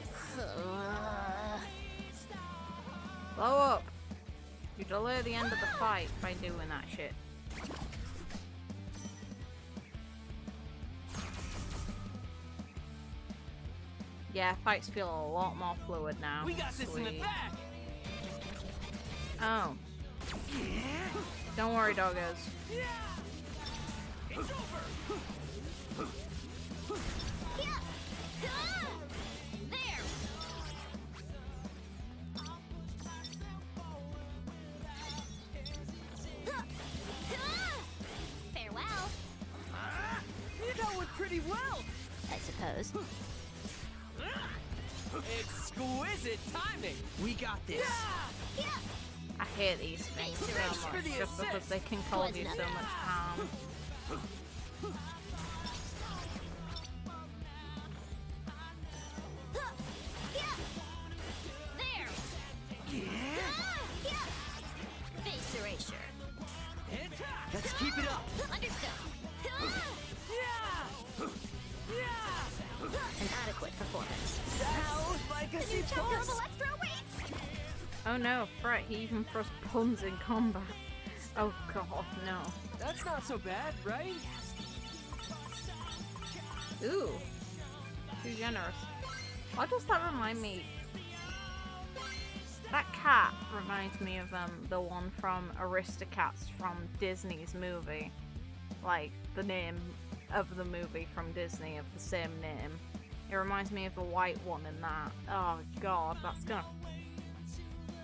Blow up. You delay the end of the fight by doing that shit. Yeah, fights feel a lot more fluid now. We got this in the Sweet. back! Oh. Don't worry, doggos. It's over! There. Farewell. That went pretty well! I suppose. Exquisite timing! We got this. I hate these things so Thanks for much the just because assist. they can cause Was you so nothing. much harm. There. Face erasure. Let's keep it up! Understood. An adequate performance. Now, like a The new chapter of boss! Electro waits. Oh no, Fret, he even throws puns in combat. Oh god, no. That's not so bad, right? Ooh. Too generous. Why does that remind me? That cat reminds me of the one from Aristocats from Disney's movie. Like, the name of the movie from Disney of the same name. It reminds me of the white one in that. Oh god, that's gonna...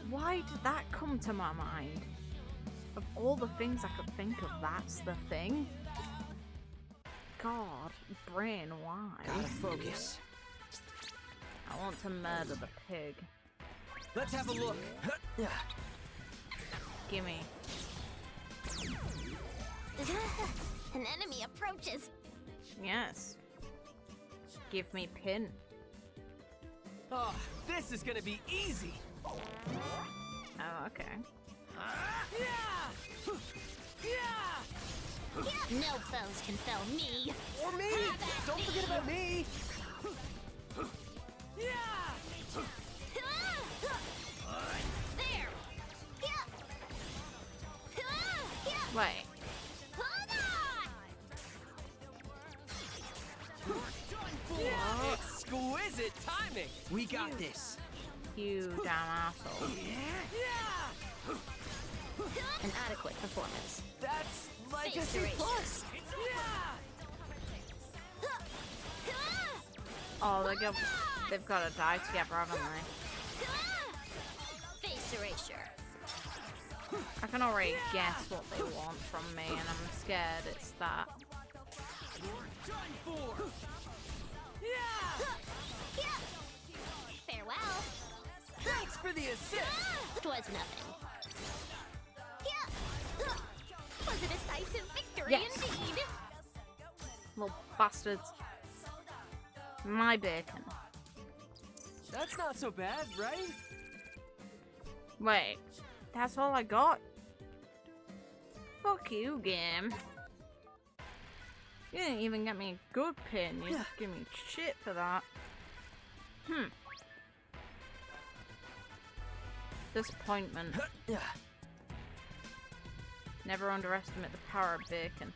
Why did that come to my mind? Of all the things I could think of, that's the thing? God, brain, why? Gotta focus. I want to murder the pig. Let's have a look. Gimme. An enemy approaches. Yes. Give me pin. Oh, this is gonna be easy. Oh, okay. Yeah! Yeah! No foes can fell me. Or me! Have at Don't me. forget about me! Yeah! There. Wait. Hold on. Yeah! Exquisite timing! We got this. You damn asshole. Yeah! An adequate performance. That's like a Face C+. erasure. Yeah! Oh, they've got to die together, haven't they? Face erasure. I can already guess what they want from me, and I'm scared it's that. You're done for! Yeah! Farewell. Thanks for the assist! Twas nothing. Was a decisive victory Yes. indeed. Little bastards. My bacon. That's not so bad, right? Wait, that's all I got? Fuck you, game. You didn't even get me a good pin, you just give me shit for that. Disappointment. Never underestimate the power of bacon.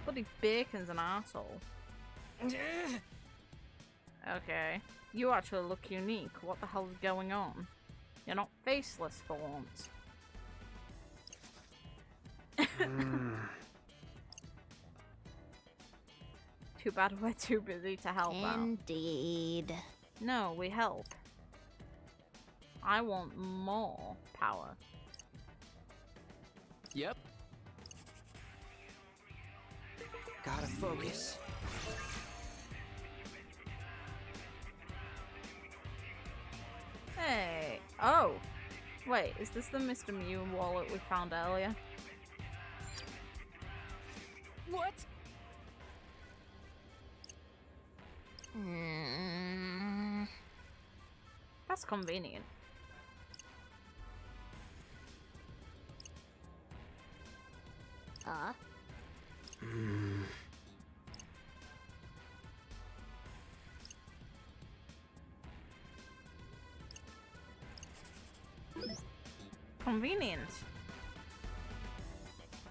Bloody bacon's an asshole. Okay. You actually look unique. What the hell's going on? You're not faceless for once. Too bad we're too busy to help out. Indeed. No, we help. I want more power. Yep. Gotta focus. Hey. Oh. Wait, is this the Mr. Mew wallet we found earlier? What? That's convenient. Convenient.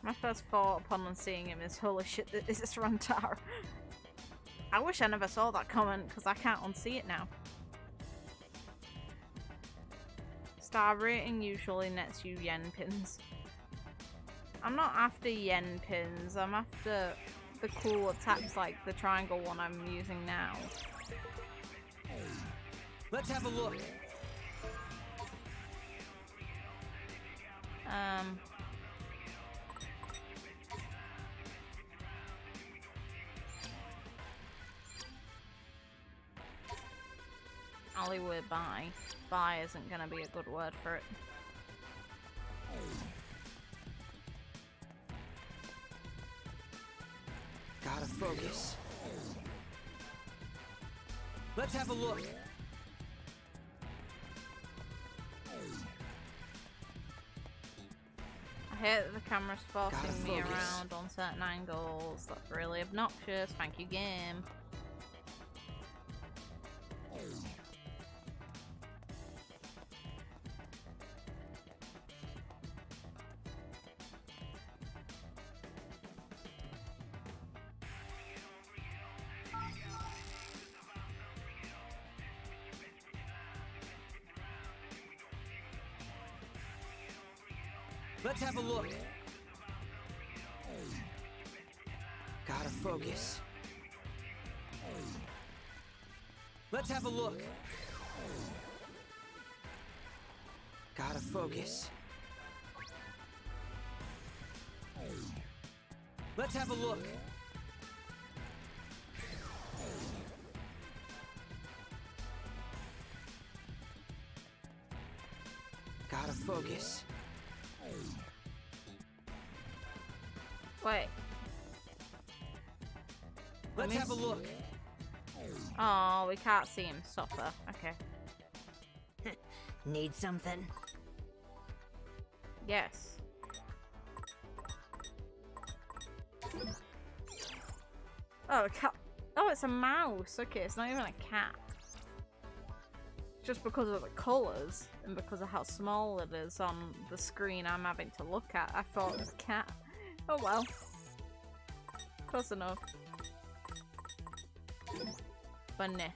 My first thought upon seeing him is, holy shit, is this Rantaro? I wish I never saw that comment, because I can't unsee it now. Star rating usually nets you yen pins. I'm not after yen pins, I'm after the cool attacks like the triangle one I'm using now. Let's have a look. Alleyway buy. Buy isn't gonna be a good word for it. Gotta focus. Let's have a look. I hate that the camera's forcing Gotta me focus. around on certain angles. That's really obnoxious. Thank you, game. Let's have a look. Gotta focus. Let's have a look. Gotta focus. Let's have a look. Gotta focus. Wait. Let's have a look. Oh, we can't see him suffer. Okay. Need something? Yes. Oh, a cat. Oh, it's a mouse. Okay, it's not even a cat. Just because of the colours and because of how small it is on the screen I'm having to look at, I thought it was a cat. Oh well. Close enough. Funny.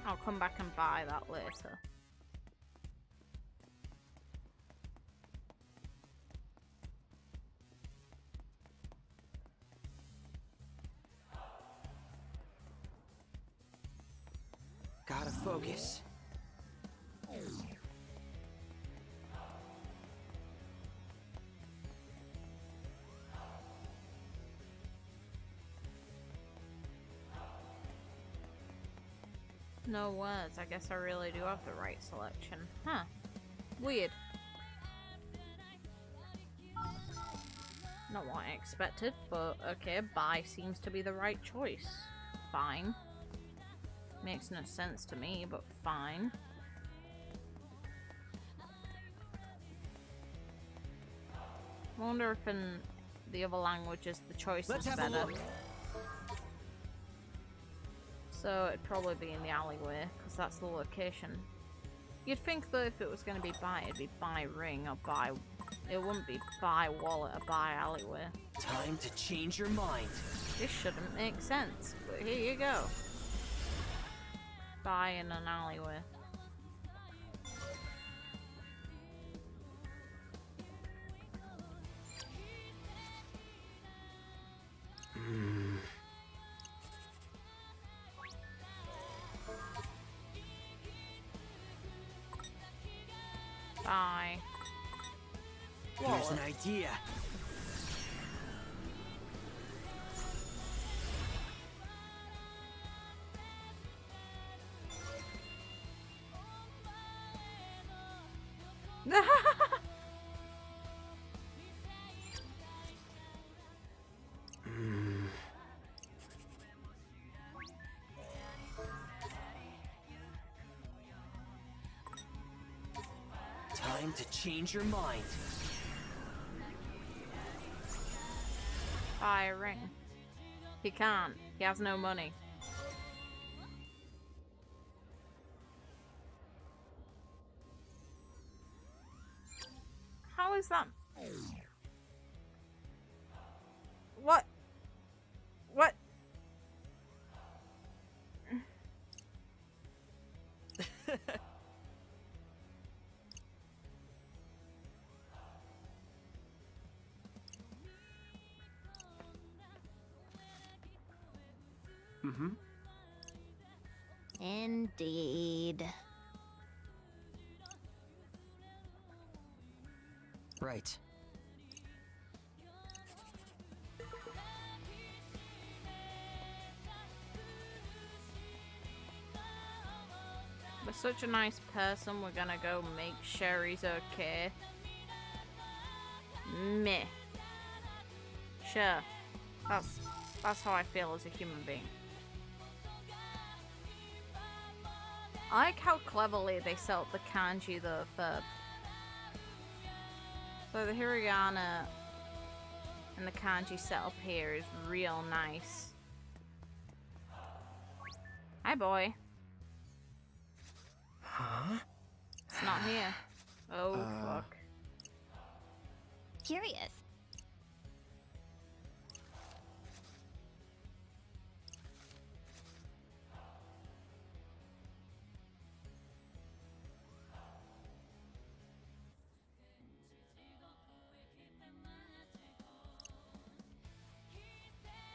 I'll come back and buy that later. Gotta focus. No words. I guess I really do have the right selection. Huh. Weird. Not what I expected, but okay, buy seems to be the right choice. Fine. Makes no sense to me, but fine. I wonder if in the other languages the choice is better. So it'd probably be in the alleyway, because that's the location. You'd think though if it was going to be buy, it'd be buy ring or buy... It wouldn't be buy wallet or buy alleyway. Time to change your mind. This shouldn't make sense, but here you go. Buy in an alleyway. Bye. Here's an idea. Time to change your mind. Buy a ring. He can't. He has no money. How is that? What? What? Mm-hmm. Indeed. Right. We're such a nice person, we're gonna go make sure he's okay. Meh. Sure. That's how I feel as a human being. I like how cleverly they set up the kanji though for... So the hiragana and the kanji setup here is real nice. Hi, boy. Huh? It's not here. Oh, fuck. Curious.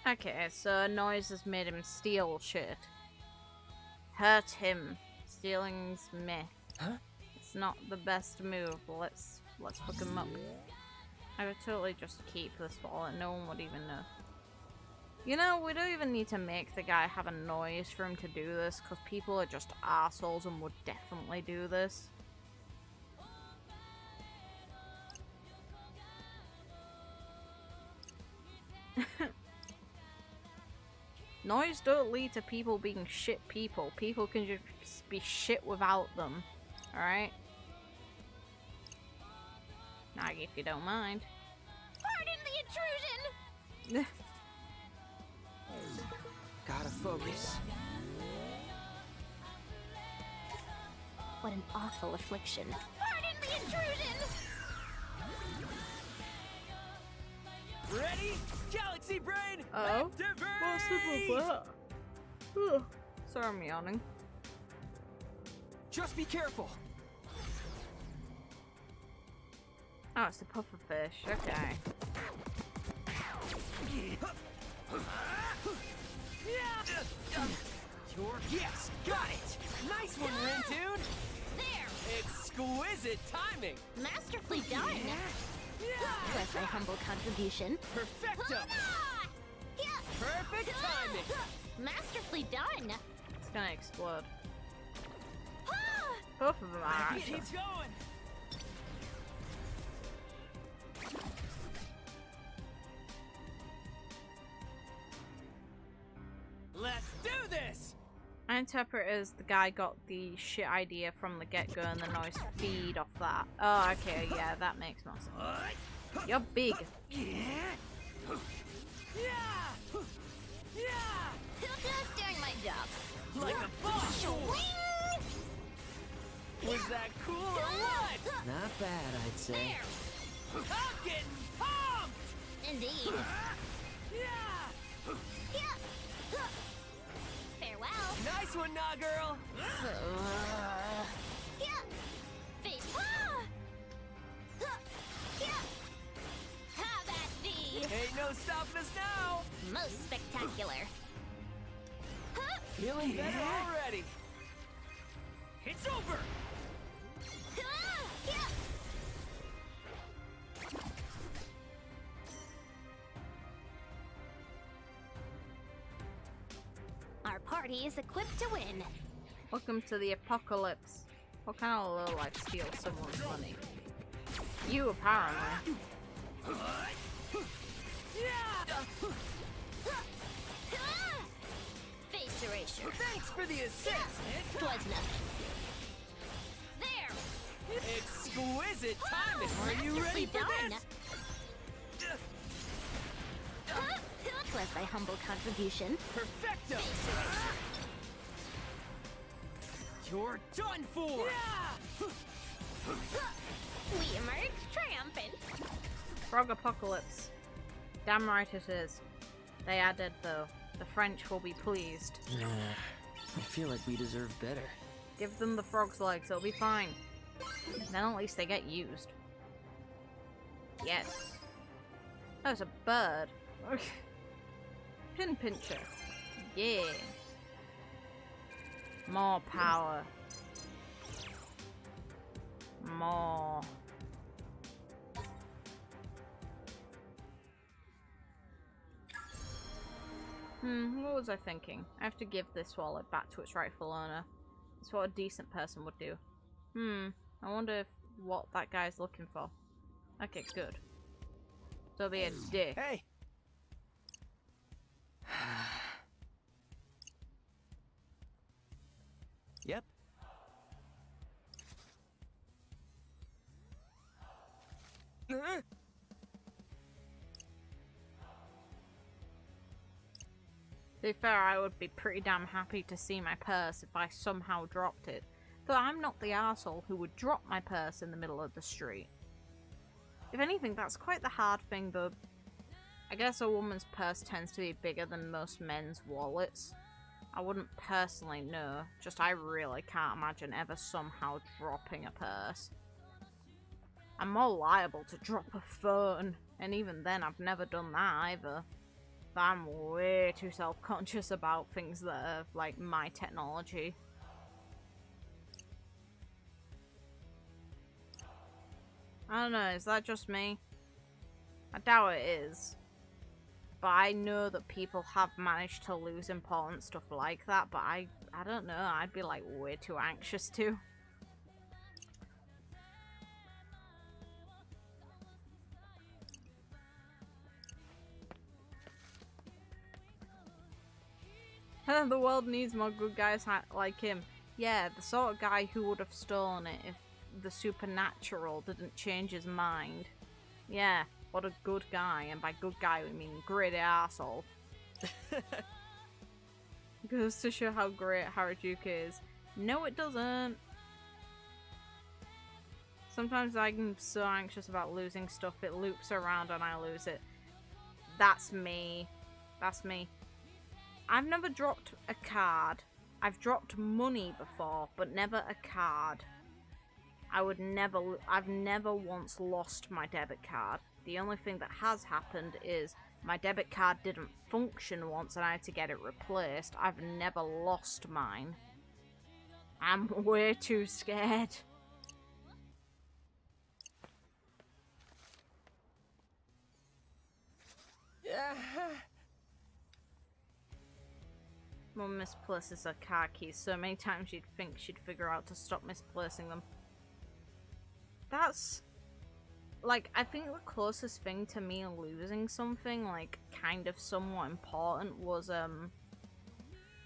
Okay, so Noise has made him steal shit. Hurt him. Stealing's meh. Huh? It's not the best move. Let's fuck him up. I would totally just keep this wallet. No one would even know. You know, we don't even need to make the guy have a noise for him to do this, because people are just assholes and would definitely do this. Noise don't lead to people being shit people. People can just be shit without them. Alright? Now, if you don't mind. Pardon the intrusion! Gotta focus. What an awful affliction. Pardon the intrusion! Ready? Galaxy brain! Oh? Activate! What's that? Ugh. Sorry, I'm yawning. Just be careful. Oh, it's the puffer fish. Okay. Yes, got it! Nice one, Rintoon! There! Exquisite timing! Masterfully done! Was my humble contribution. Perfecto! Perfect timing! Masterfully done! It's gonna explode. Both of them are It actually. keeps going! Let's do this! I interpret it as the guy got the shit idea from the get-go and the Noise feed off that. Oh, okay, yeah, that makes more sense. You're big. Just doing my job. Like a boss! Swing! Was that cool or what? Not bad, I'd say. There! I'm getting pumped! Indeed. Farewell. Nice one, nah girl! Face. Have at thee. Ain't no stopping us now! Most spectacular. Feeling better already! It's over! Our party is equipped to win. Welcome to the apocalypse. What kind of lowlife steals someone's money? You, apparently. Face erasure. Thanks for the assist! Twas nothing. There. Exquisite timing! Are you ready for Masterfully this? Twas thy humble contribution. Perfecto! Face erasure. You're done for! We emerge triumphant. Frog apocalypse. Damn right it is. They are dead though. The French will be pleased. Nah, I feel like we deserve better. Give them the frog's legs, it'll be fine. Then at least they get used. Yes. Oh, it's a bird. Pin pincher. Yeah. More power. More. What was I thinking? I have to give this wallet back to its rightful owner. That's what a decent person would do. I wonder what that guy's looking for. Okay, good. So be a dick. Hey! Yep. To be fair, I would be pretty damn happy to see my purse if I somehow dropped it. Though I'm not the arsehole who would drop my purse in the middle of the street. If anything, that's quite the hard thing, though. I guess a woman's purse tends to be bigger than most men's wallets. I wouldn't personally know, just I really can't imagine ever somehow dropping a purse. I'm more liable to drop a phone, and even then I've never done that either. I'm way too self-conscious about things that are, like, my technology. I don't know, is that just me? I doubt it is. But I know that people have managed to lose important stuff like that, but I don't know, I'd be like way too anxious to. The world needs more good guys like him. Yeah, the sort of guy who would have stolen it if the supernatural didn't change his mind. Yeah, what a good guy, and by good guy we mean great arsehole. Goes to show how great Harajuku is. No, it doesn't. Sometimes I'm so anxious about losing stuff, it loops around and I lose it. That's me. That's me. I've never dropped a card. I've dropped money before, but never a card. I've never once lost my debit card. The only thing that has happened is my debit card didn't function once and I had to get it replaced. I've never lost mine. I'm way too scared. Mum misplaces her car keys so many times you'd think she'd figure out to stop misplacing them. That's... like, I think the closest thing to me losing something, like, kind of somewhat important was,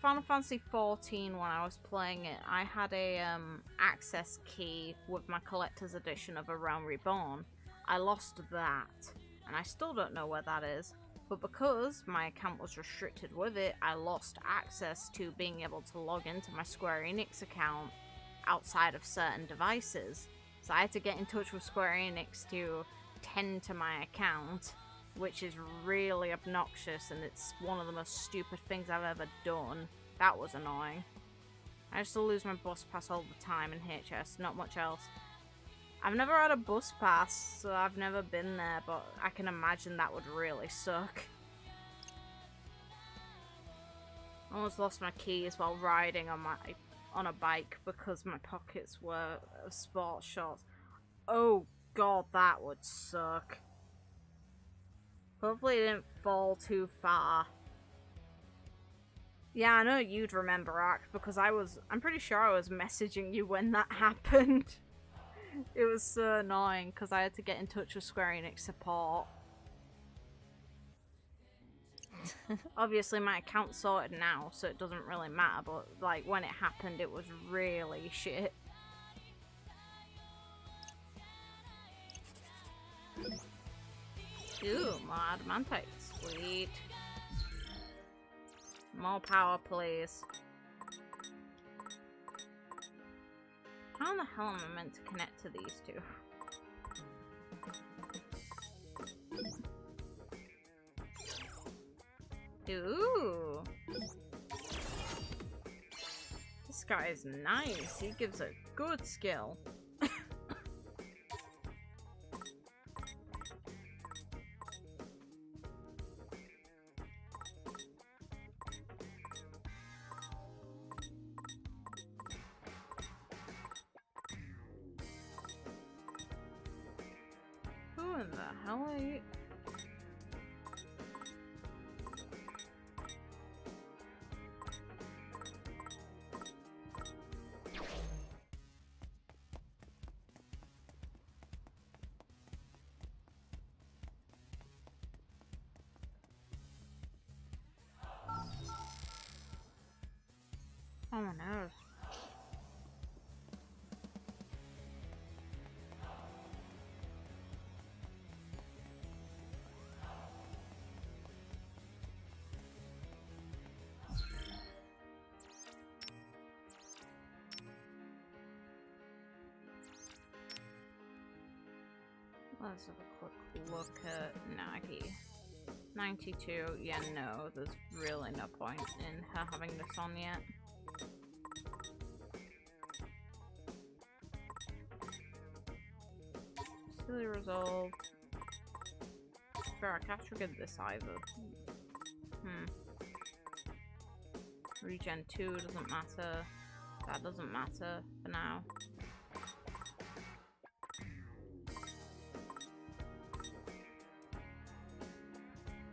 Final Fantasy XIV when I was playing it. I had a, access key with my collector's edition of A Realm Reborn. I lost that, and I still don't know where that is. But because my account was restricted with it, I lost access to being able to log into my Square Enix account outside of certain devices. So I had to get in touch with Square Enix to tend to my account, which is really obnoxious and it's one of the most stupid things I've ever done. That was annoying. I used to lose my bus pass all the time in HS, not much else. I've never had a bus pass, so I've never been there, but I can imagine that would really suck. I almost lost my keys while riding on a bike because my pockets were sports shorts. Oh god, that would suck. Hopefully it didn't fall too far. Yeah, I know you'd remember, Ark, because I'm pretty sure I was messaging you when that happened. It was so annoying because I had to get in touch with Square Enix support. Obviously my account's sorted now, so it doesn't really matter, but like when it happened it was really shit. Ooh, more adamantites. Sweet. More power, please. How in the hell am I meant to connect to these two? Ooh. This guy is nice. He gives a good skill. Who in the hell are you? Oh no. Let's have a quick look at Nagi. 92, yeah, no, there's really no point in her having this on yet. Silly resolve. Fair, I can't trigger this either. Regen 2 doesn't matter. That doesn't matter for now.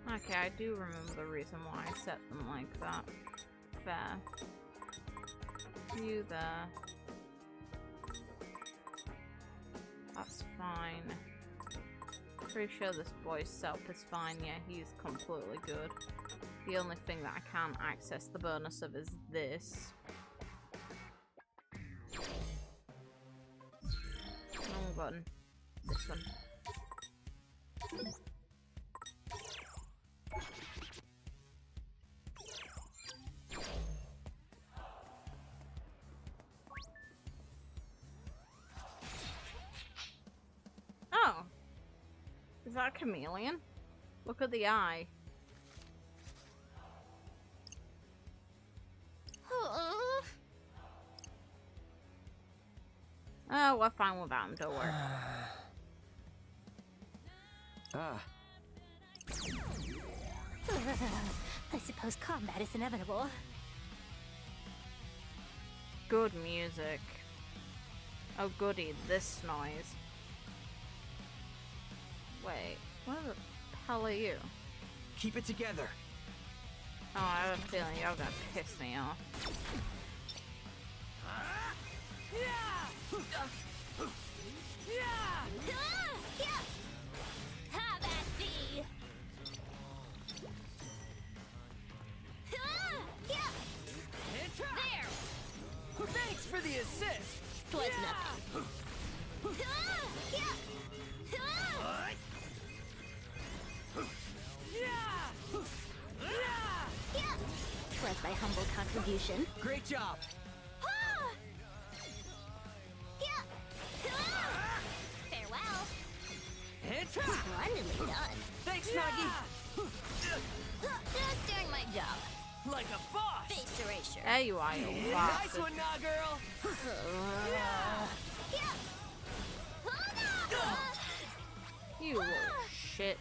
Okay, I do remember the reason why I set them like that. Fair. You there. That's fine. Pretty sure this boy's setup is fine. Yeah, he's completely good. The only thing that I can't access the bonus of is this. Wrong button. This one. Oh! Is that a chameleon? Look at the eye. Oh, we're fine without him, don't worry. Ah, I suppose combat is inevitable. Good music. Oh goody, this noise. Wait, where the hell are you? Keep it together. Oh, I have a feeling you're gonna piss me off. Have at thee! There! Thanks for the assist! 'Twas nothing. 'Twas thy humble contribution. Great job! Farewell. Splendidly Splendidly done. Thanks, Nagi! Just doing my job. Like a boss! Face erasure. There you are, you Nice bastard. one, nah, girl! You little shit.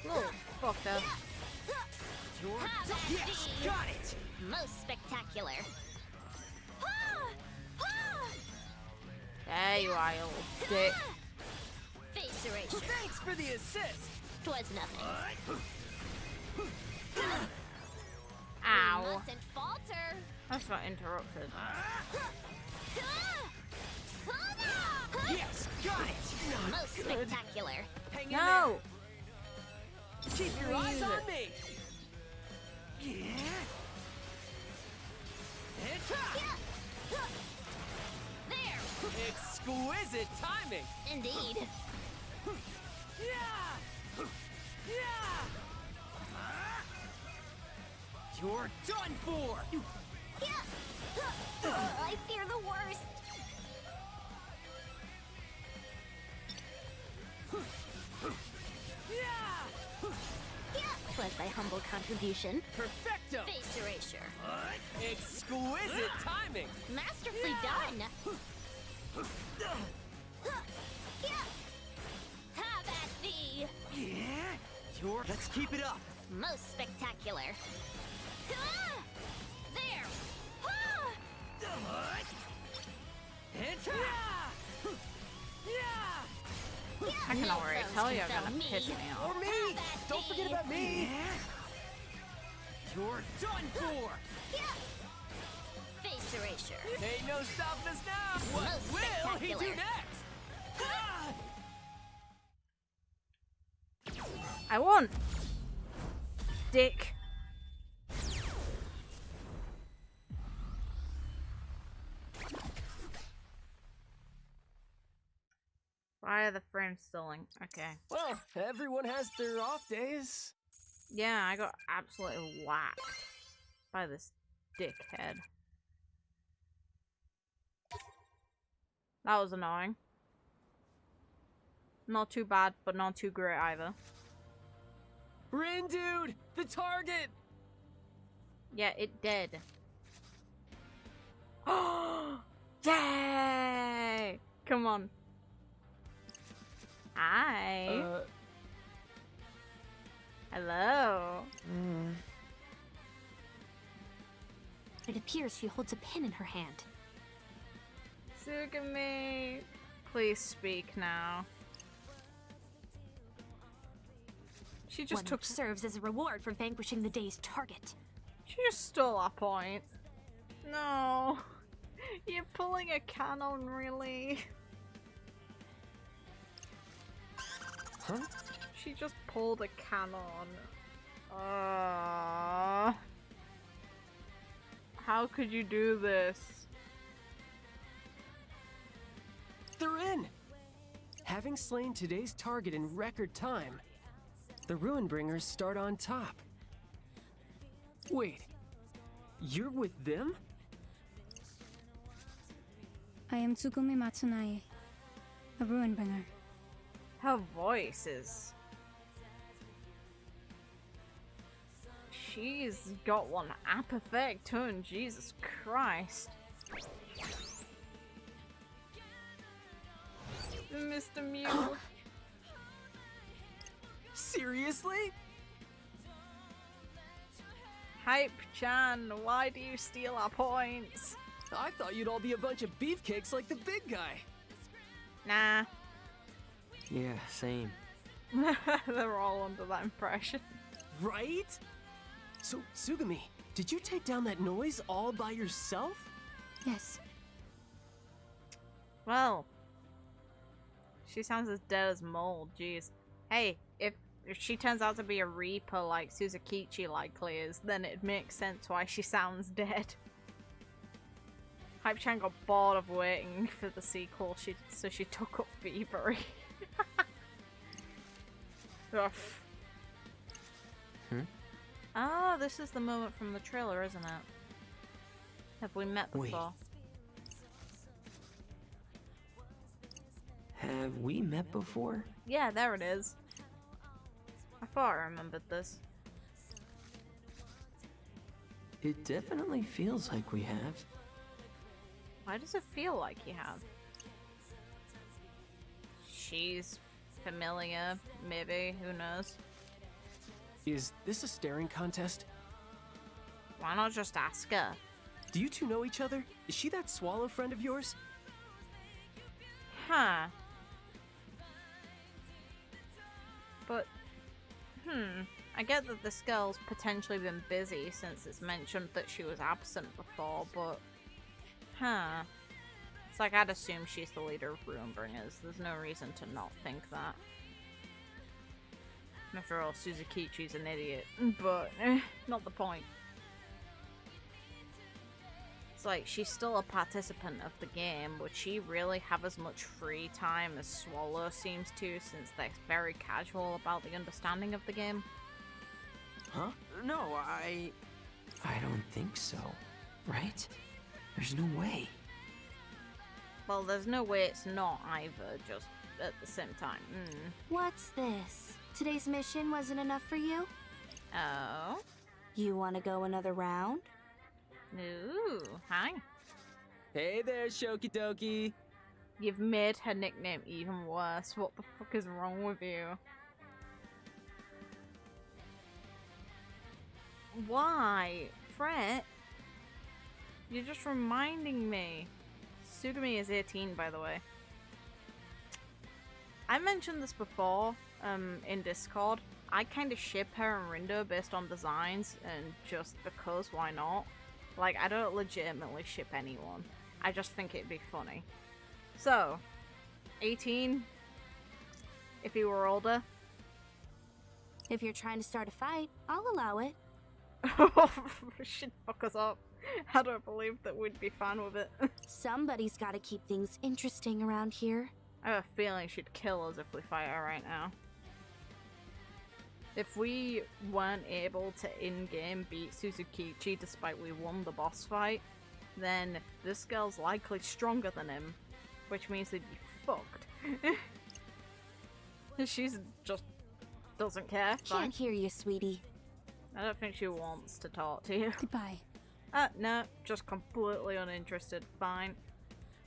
Little fucker. Yes, got it! Most spectacular. There you are, you little dick. Face erasure. Thanks for the assist! 'Twas nothing. Ow. Mustn't falter. That's not interrupted. Yes, got it! Most spectacular. Hang in No! there! Keep your eyes on me! There. Exquisite timing! Indeed. You're done for! I fear the worst. Was thy humble contribution. Perfecto! Face erasure. Exquisite timing! Masterfully done. Have at thee. Let's keep it up! Most spectacular. There. I can already tell you're Befell gonna me. piss me Or off. me! Have at Don't forget thee. about me! You're done for! Face erasure. Ain't no stopping us now! What Most will he do spectacular. next? I won! Dick. Why are the frames stalling? Okay. Well, everyone has their off days. Yeah, I got absolutely whacked by this dickhead. That was annoying. Not too bad, but not too great either. Rin, dude! The target! Yeah, it did. Oh! Yay! Come on. Hi. Hello. It appears she holds a pin in her hand. Tsugumi, please speak now. She just One took. which serves as a reward for vanquishing the day's target. She just stole our point. No, you're pulling a cannon, really. Huh? She just pulled a cannon. How could you do this? They're in! Having slain today's target in record time, the Ruinbringers start on top. Wait, you're with them? I am Tsugumi Matsunae, a Ruinbringer. Her voice is. She's got one apathetic tone, Jesus Christ. Mr. Mew. Seriously? Hype-chan, why do you steal our points? I thought you'd all be a bunch of beefcakes like the big guy. Nah. Yeah, same. They're all under that impression. Right? So, Tsugumi, did you take down that noise all by yourself? Yes, Well. She sounds as dead as mold, jeez. Hey, if she turns out to be a Reaper like Suzukichi likely is, then it makes sense why she sounds dead. Hype-chan got bored of waiting for the sequel, so she took up Thievery. Ugh. Ah, this is the moment from the trailer, isn't it? Have we met Wait. before? Have we met before? Yeah, there it is. I thought I remembered this. It definitely feels like we have. Why does it feel like you have? She's familiar, maybe, who knows? Is this a staring contest? Why not just ask her? Do you two know each other? Is she that swallow friend of yours? Huh. But, I get that this girl's potentially been busy since it's mentioned that she was absent before, but, It's like I'd assume she's the leader of Ruinbringers. There's no reason to not think that. After all, Suzukichi's an idiot, but not the point. It's like, she's still a participant of the game. Would she really have as much free time as Swallow seems to, since they're very casual about the understanding of the game? Huh? No, I don't think so. Right? There's no way. Well, there's no way it's not either, just at the same time. What's this? Today's mission wasn't enough for you? Oh? You want to go another round? Ooh, hi. Hey there, Shoki Doki. You've made her nickname even worse. What the fuck is wrong with you? Why? Fret? You're just reminding me. Tsugumi is 18, by the way. I mentioned this before, in Discord. I kind of ship her and Rindo based on designs, and just because, why not? Like, I don't legitimately ship anyone. I just think it'd be funny. So, 18? If you were older? If you're trying to start a fight, I'll allow it. She'd fuck us up. I don't believe that we'd be fine with it. Somebody's got to keep things interesting around here. I have a feeling she'd kill us if we fight her right now. If we weren't able to in-game beat Suzukichi despite we won the boss fight, then this girl's likely stronger than him, which means they'd be fucked. She's just doesn't care. Fine. Can't hear you, sweetie. I don't think she wants to talk to you. Goodbye. No, just completely uninterested. Fine.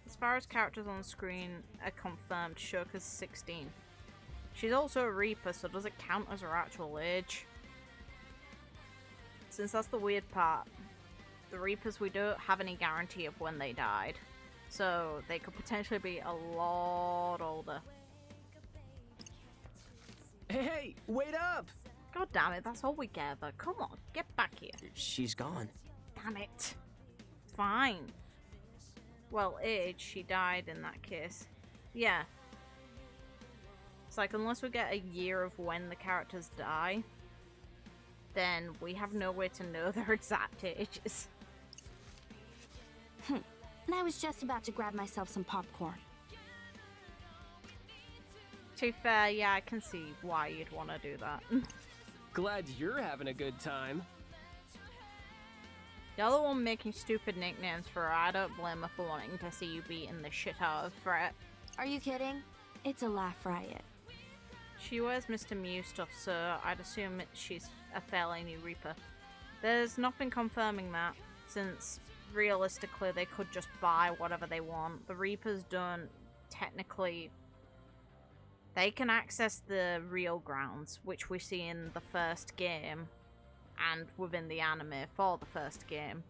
As far as characters on screen are confirmed, Shoka's 16. She's also a Reaper, so does it count as her actual age? Since that's the weird part. The Reapers, we don't have any guarantee of when they died. So they could potentially be a lot older. Hey, wait up! God damn it, that's all we gather. Come on, get back here. She's gone. Damn it. Fine. Well, age, she died in that case. Yeah. It's like, unless we get a year of when the characters die, then we have no way to know their exact ages. And I was just about to grab myself some popcorn. To be fair, yeah, I can see why you'd want to do that. Glad you're having a good time. The other one making stupid nicknames for her, I don't blame her for wanting to see you beating the shit out of Fret. Are you kidding? It's a laugh riot. She wears Mr. Mew stuff, so I'd assume she's a fairly new Reaper. There's nothing confirming that, since realistically they could just buy whatever they want. The Reapers don't technically... They can access the real grounds, which we see in the first game, and within the anime for the first game.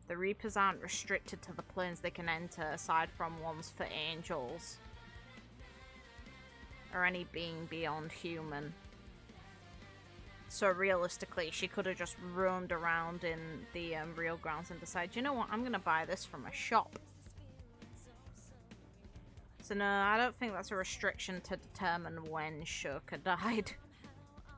The Reapers aren't restricted to the planes they can enter, aside from ones for angels. Or any being beyond human. So realistically, she could have just roamed around in the real grounds and decided, you know what, I'm gonna buy this from a shop. So no, I don't think that's a restriction to determine when Shoka died.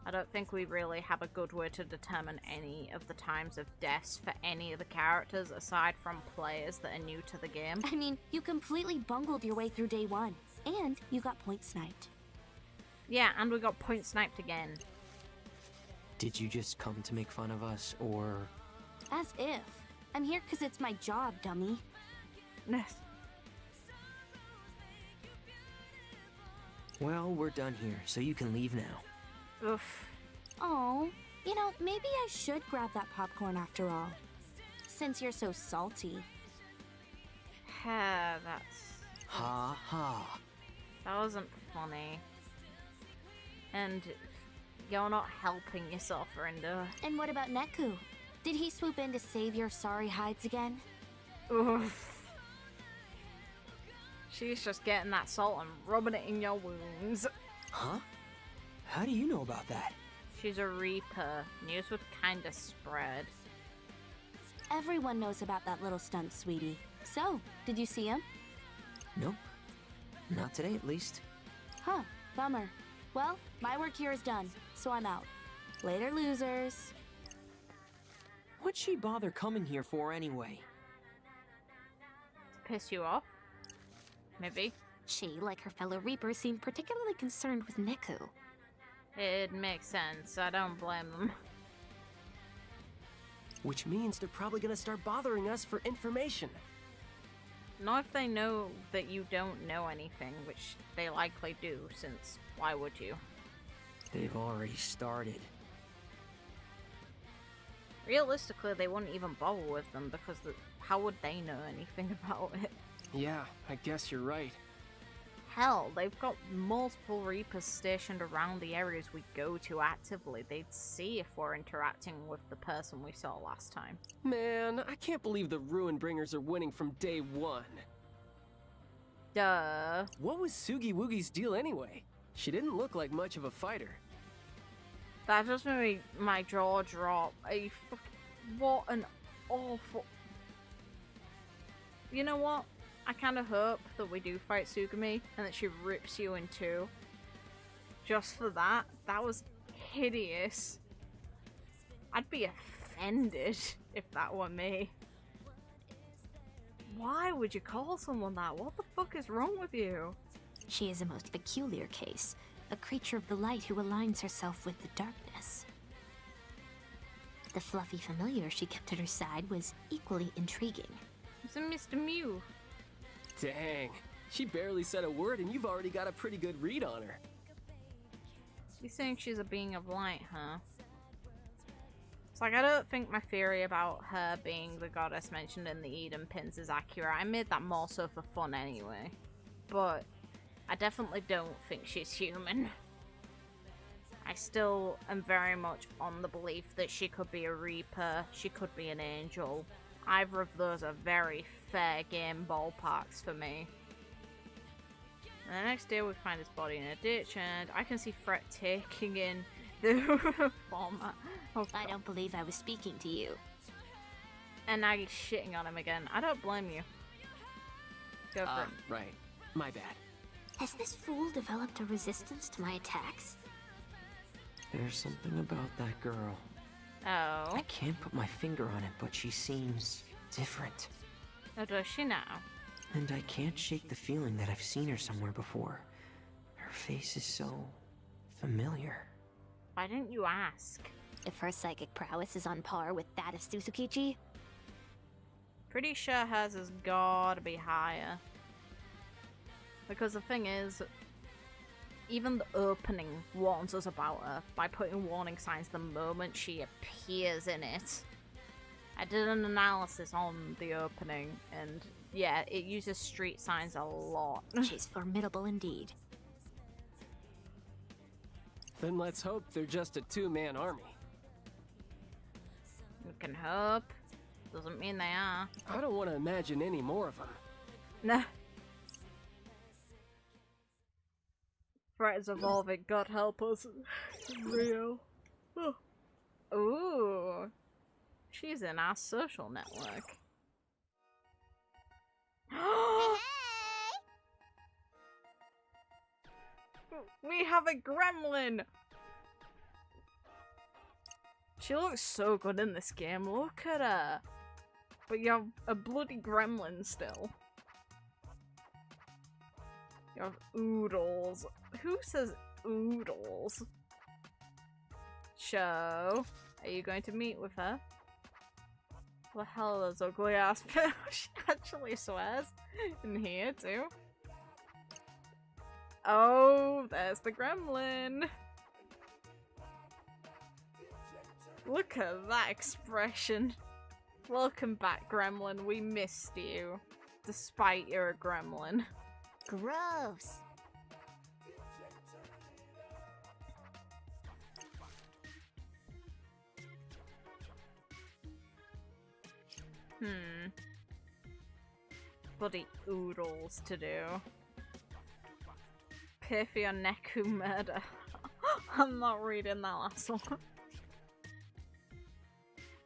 I don't think we really have a good way to determine any of the times of deaths for any of the characters aside from players that are new to the game. I mean, you completely bungled your way through day one, and you got point sniped. Yeah, and we got point sniped again. Did you just come to make fun of us, or... As if. I'm here because it's my job, dummy. Yes. Well, we're done here, so you can leave now. Oof. Oh, you know, maybe I should grab that popcorn after all. Since you're so salty. That's... Ha ha. That wasn't funny. And you're not helping yourself, Rinda. And what about Neku? Did he swoop in to save your sorry hides again? Oof. She's just getting that salt and rubbing it in your wounds. Huh? How do you know about that? She's a Reaper. News would kinda spread. Everyone knows about that little stunt, sweetie. So, did you see him? Nope. Not today, at least. Huh, bummer. Well, my work here is done, so I'm out. Later, losers. What'd she bother coming here for anyway? To piss you off? Maybe. She, like her fellow Reapers, seemed particularly concerned with Neku. It makes sense. I don't blame them. Which means they're probably gonna start bothering us for information. Not if they know that you don't know anything, which they likely do, since why would you? They've already started. Realistically, they wouldn't even bother with them, because how would they know anything about it? Yeah, I guess you're right. Hell, they've got multiple Reapers stationed around the areas we go to actively. They'd see if we're interacting with the person we saw last time. Man, I can't believe the Ruin Bringers are winning from day one. Duh. What was Sugi Woogi's deal anyway? She didn't look like much of a fighter. That just made my jaw drop. What an awful... You know what? I kind of hope that we do fight Tsugumi and that she rips you in two. Just for that. That was hideous. I'd be offended if that were me. Why would you call someone that? What the fuck is wrong with you? She is a most peculiar case. a creature of the light who aligns herself with the darkness. The fluffy familiar she kept at her side was equally intriguing. It's a Mr. Mew. Dang, she barely said a word and you've already got a pretty good read on her. You think she's a being of light, huh? It's like, I don't think my theory about her being the goddess mentioned in the Eden Pins is accurate. I made that more so for fun anyway. But I definitely don't think she's human. I still am very much on the belief that she could be a Reaper, she could be an angel. Either of those are very fair game ballparks for me. And the next day we find his body in a ditch, and I can see Fret taking in the format. Oh, I don't believe I was speaking to you. and now he's shitting on him again. I don't blame you. Go for it. Right. My bad. Has this fool developed a resistance to my attacks? There's something about that girl. Oh. I can't put my finger on it, but she seems different. Oh, does she now? And I can't shake the feeling that I've seen her somewhere before. Her face is so familiar. Why didn't you ask? If her psychic prowess is on par with that of Suzukichi, Pretty sure hers has gotta be higher. Because the thing is, even the opening warns us about her by putting warning signs the moment she appears in it. I did an analysis on the opening, and yeah, it uses street signs a lot. she's formidable indeed. Then let's hope they're just a two-man army. We can hope. Doesn't mean they are. I don't want to imagine any more of them. Nah. Threat is evolving, God help us. Real. Oh. Ooh. She's in our social network. We have a gremlin! She looks so good in this game, look at her! But you have a bloody gremlin still. You have oodles. Who says oodles? Show. Are you going to meet with her? What the hell are those ugly ass people? She actually swears in here too. Oh, there's the gremlin. Look at that expression. Welcome back, gremlin. We missed you. Despite you're a gremlin. Gross. Bloody oodles to do. Piffy on Neku murder. I'm not reading that last one.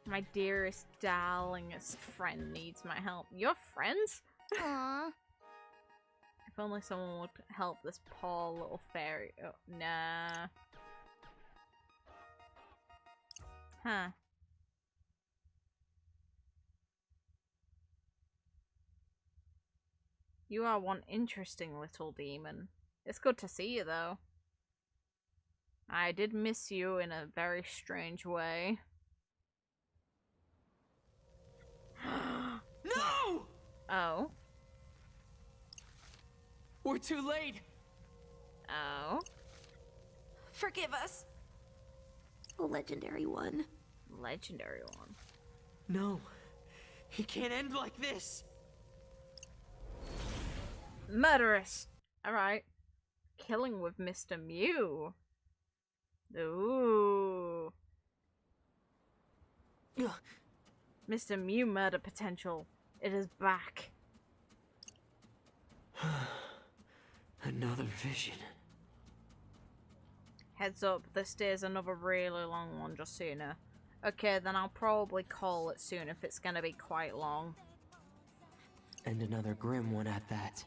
My dearest, darlingest friend needs my help. Your friends? Aww. If only someone would help this poor little fairy. Oh, nah. Huh. You are one interesting little demon. It's good to see you, though. I did miss you in a very strange way. No! Oh. We're too late! Oh. Forgive us. Legendary one. Legendary one. No, he can't end like this. Murderous! Alright. Killing with Mr. Mew. Ooh. Ugh. Mr. Mew murder potential. It is back. Another vision. Heads up, this day is another really long one, just so you know. Okay, then I'll probably call it soon if it's gonna be quite long. And another grim one at that.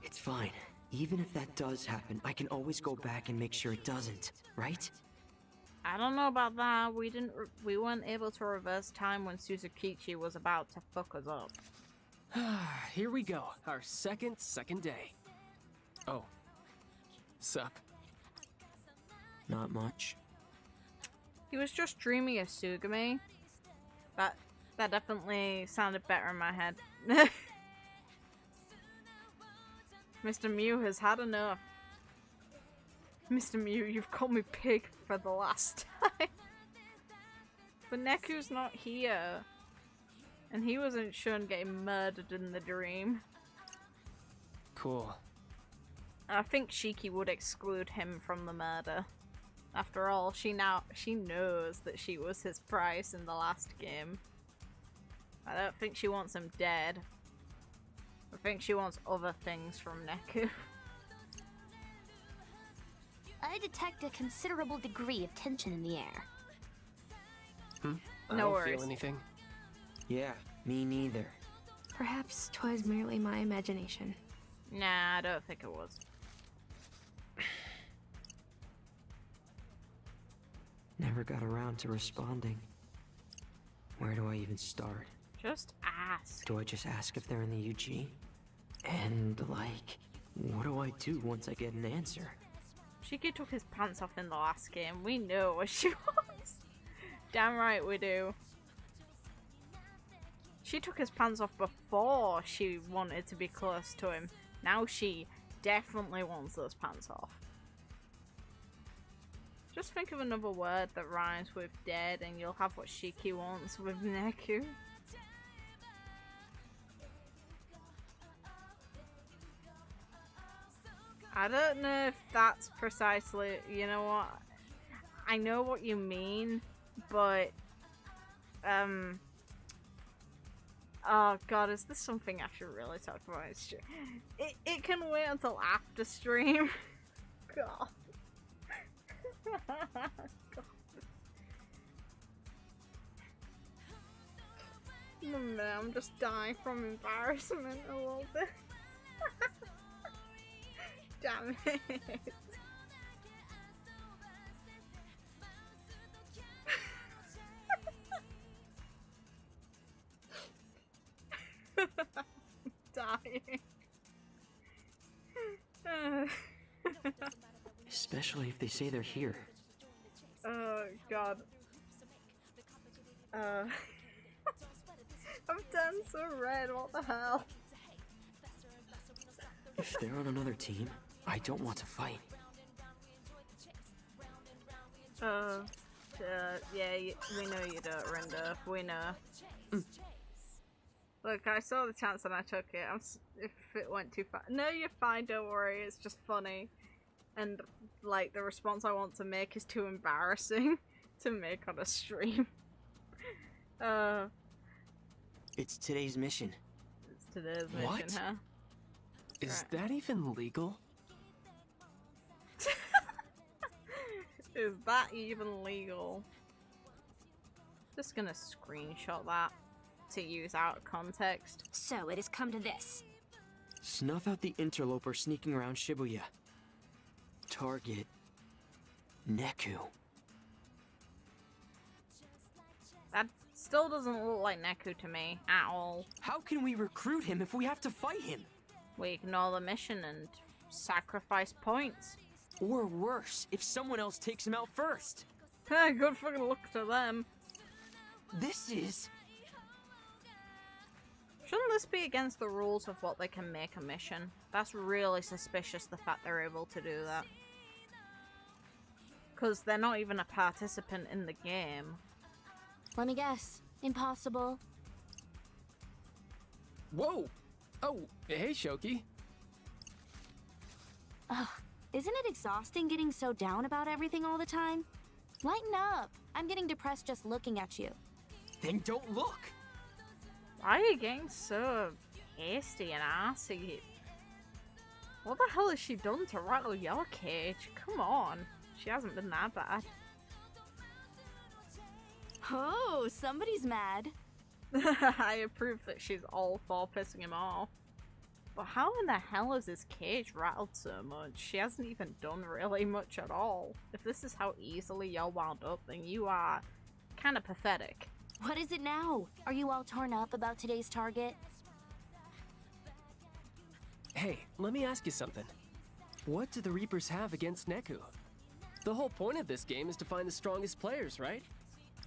It's fine. Even if that does happen, I can always go back and make sure it doesn't, right? I don't know about that. We weren't able to reverse time when Suzukichi was about to fuck us up. Here we go, our second day. Oh. Sup? Not much. He was just dreaming of Tsugumi. That definitely sounded better in my head. Mr. Mew has had enough. Mr. Mew, you've called me pig for the last time. But Neku's not here. And he wasn't shown getting murdered in the dream. Cool. I think Shiki would exclude him from the murder. After all, she knows that she was his prize in the last game. I don't think she wants him dead. I think she wants other things from Neku. I detect a considerable degree of tension in the air. I No don't worries. feel anything. Yeah, me neither. Perhaps 'twas merely my imagination. Nah, I don't think it was. Never got around to responding. Where do I even start? Just ask. Do I just ask if they're in the UG? And, like, what do I do once I get an answer? Shiki took his pants off in the last game. We know what she wants. Damn right we do. She took his pants off before she wanted to be close to him. Now she definitely wants those pants off. Just think of another word that rhymes with dead and you'll have what Shiki wants with Neku. I don't know if that's precisely, you know what? I know what you mean, but oh god, is this something I should really talk about? It can wait until after stream. God. God. Oh man, I'm just dying from embarrassment a little bit. Damn it. Dying. Especially if they say they're here. Oh god. I'm done so red, what the hell? If they're on another team, I don't want to fight. Yeah, we know you don't, Rinder. We know. Look, I saw the chance and I took it. If it went too far. No, you're fine, don't worry. It's just funny. And, like, the response I want to make is too embarrassing to make on a stream. It's today's mission. It's today's mission, What? huh? Is that even legal? Is that even legal? Just gonna screenshot that to use out of context. So it has come to this. Snuff out the interloper sneaking around Shibuya. Target Neku. That still doesn't look like Neku to me at all. How can we recruit him if we have to fight him? We ignore the mission and sacrifice points. Or worse, if someone else takes him out first. Good fucking luck to them. This is... Shouldn't this be against the rules of what they can make a mission? That's really suspicious, the fact they're able to do that. Because they're not even a participant in the game. Let me guess. Impossible. Whoa! Oh, hey, Shoki. Ugh, isn't it exhausting getting so down about everything all the time? Lighten up. I'm getting depressed just looking at you. Then don't look! Why are you getting so hasty and arsey? What the hell has she done to rattle your cage? Come on. She hasn't been that bad. Oh, somebody's mad. I approve that she's all for pissing him off. But how in the hell is his cage rattled so much? She hasn't even done really much at all. If this is how easily you're wound up, then you are kind of pathetic. What is it now? Are you all torn up about today's target? Hey, let me ask you something. What do the Reapers have against Neku? The whole point of this game is to find the strongest players, right?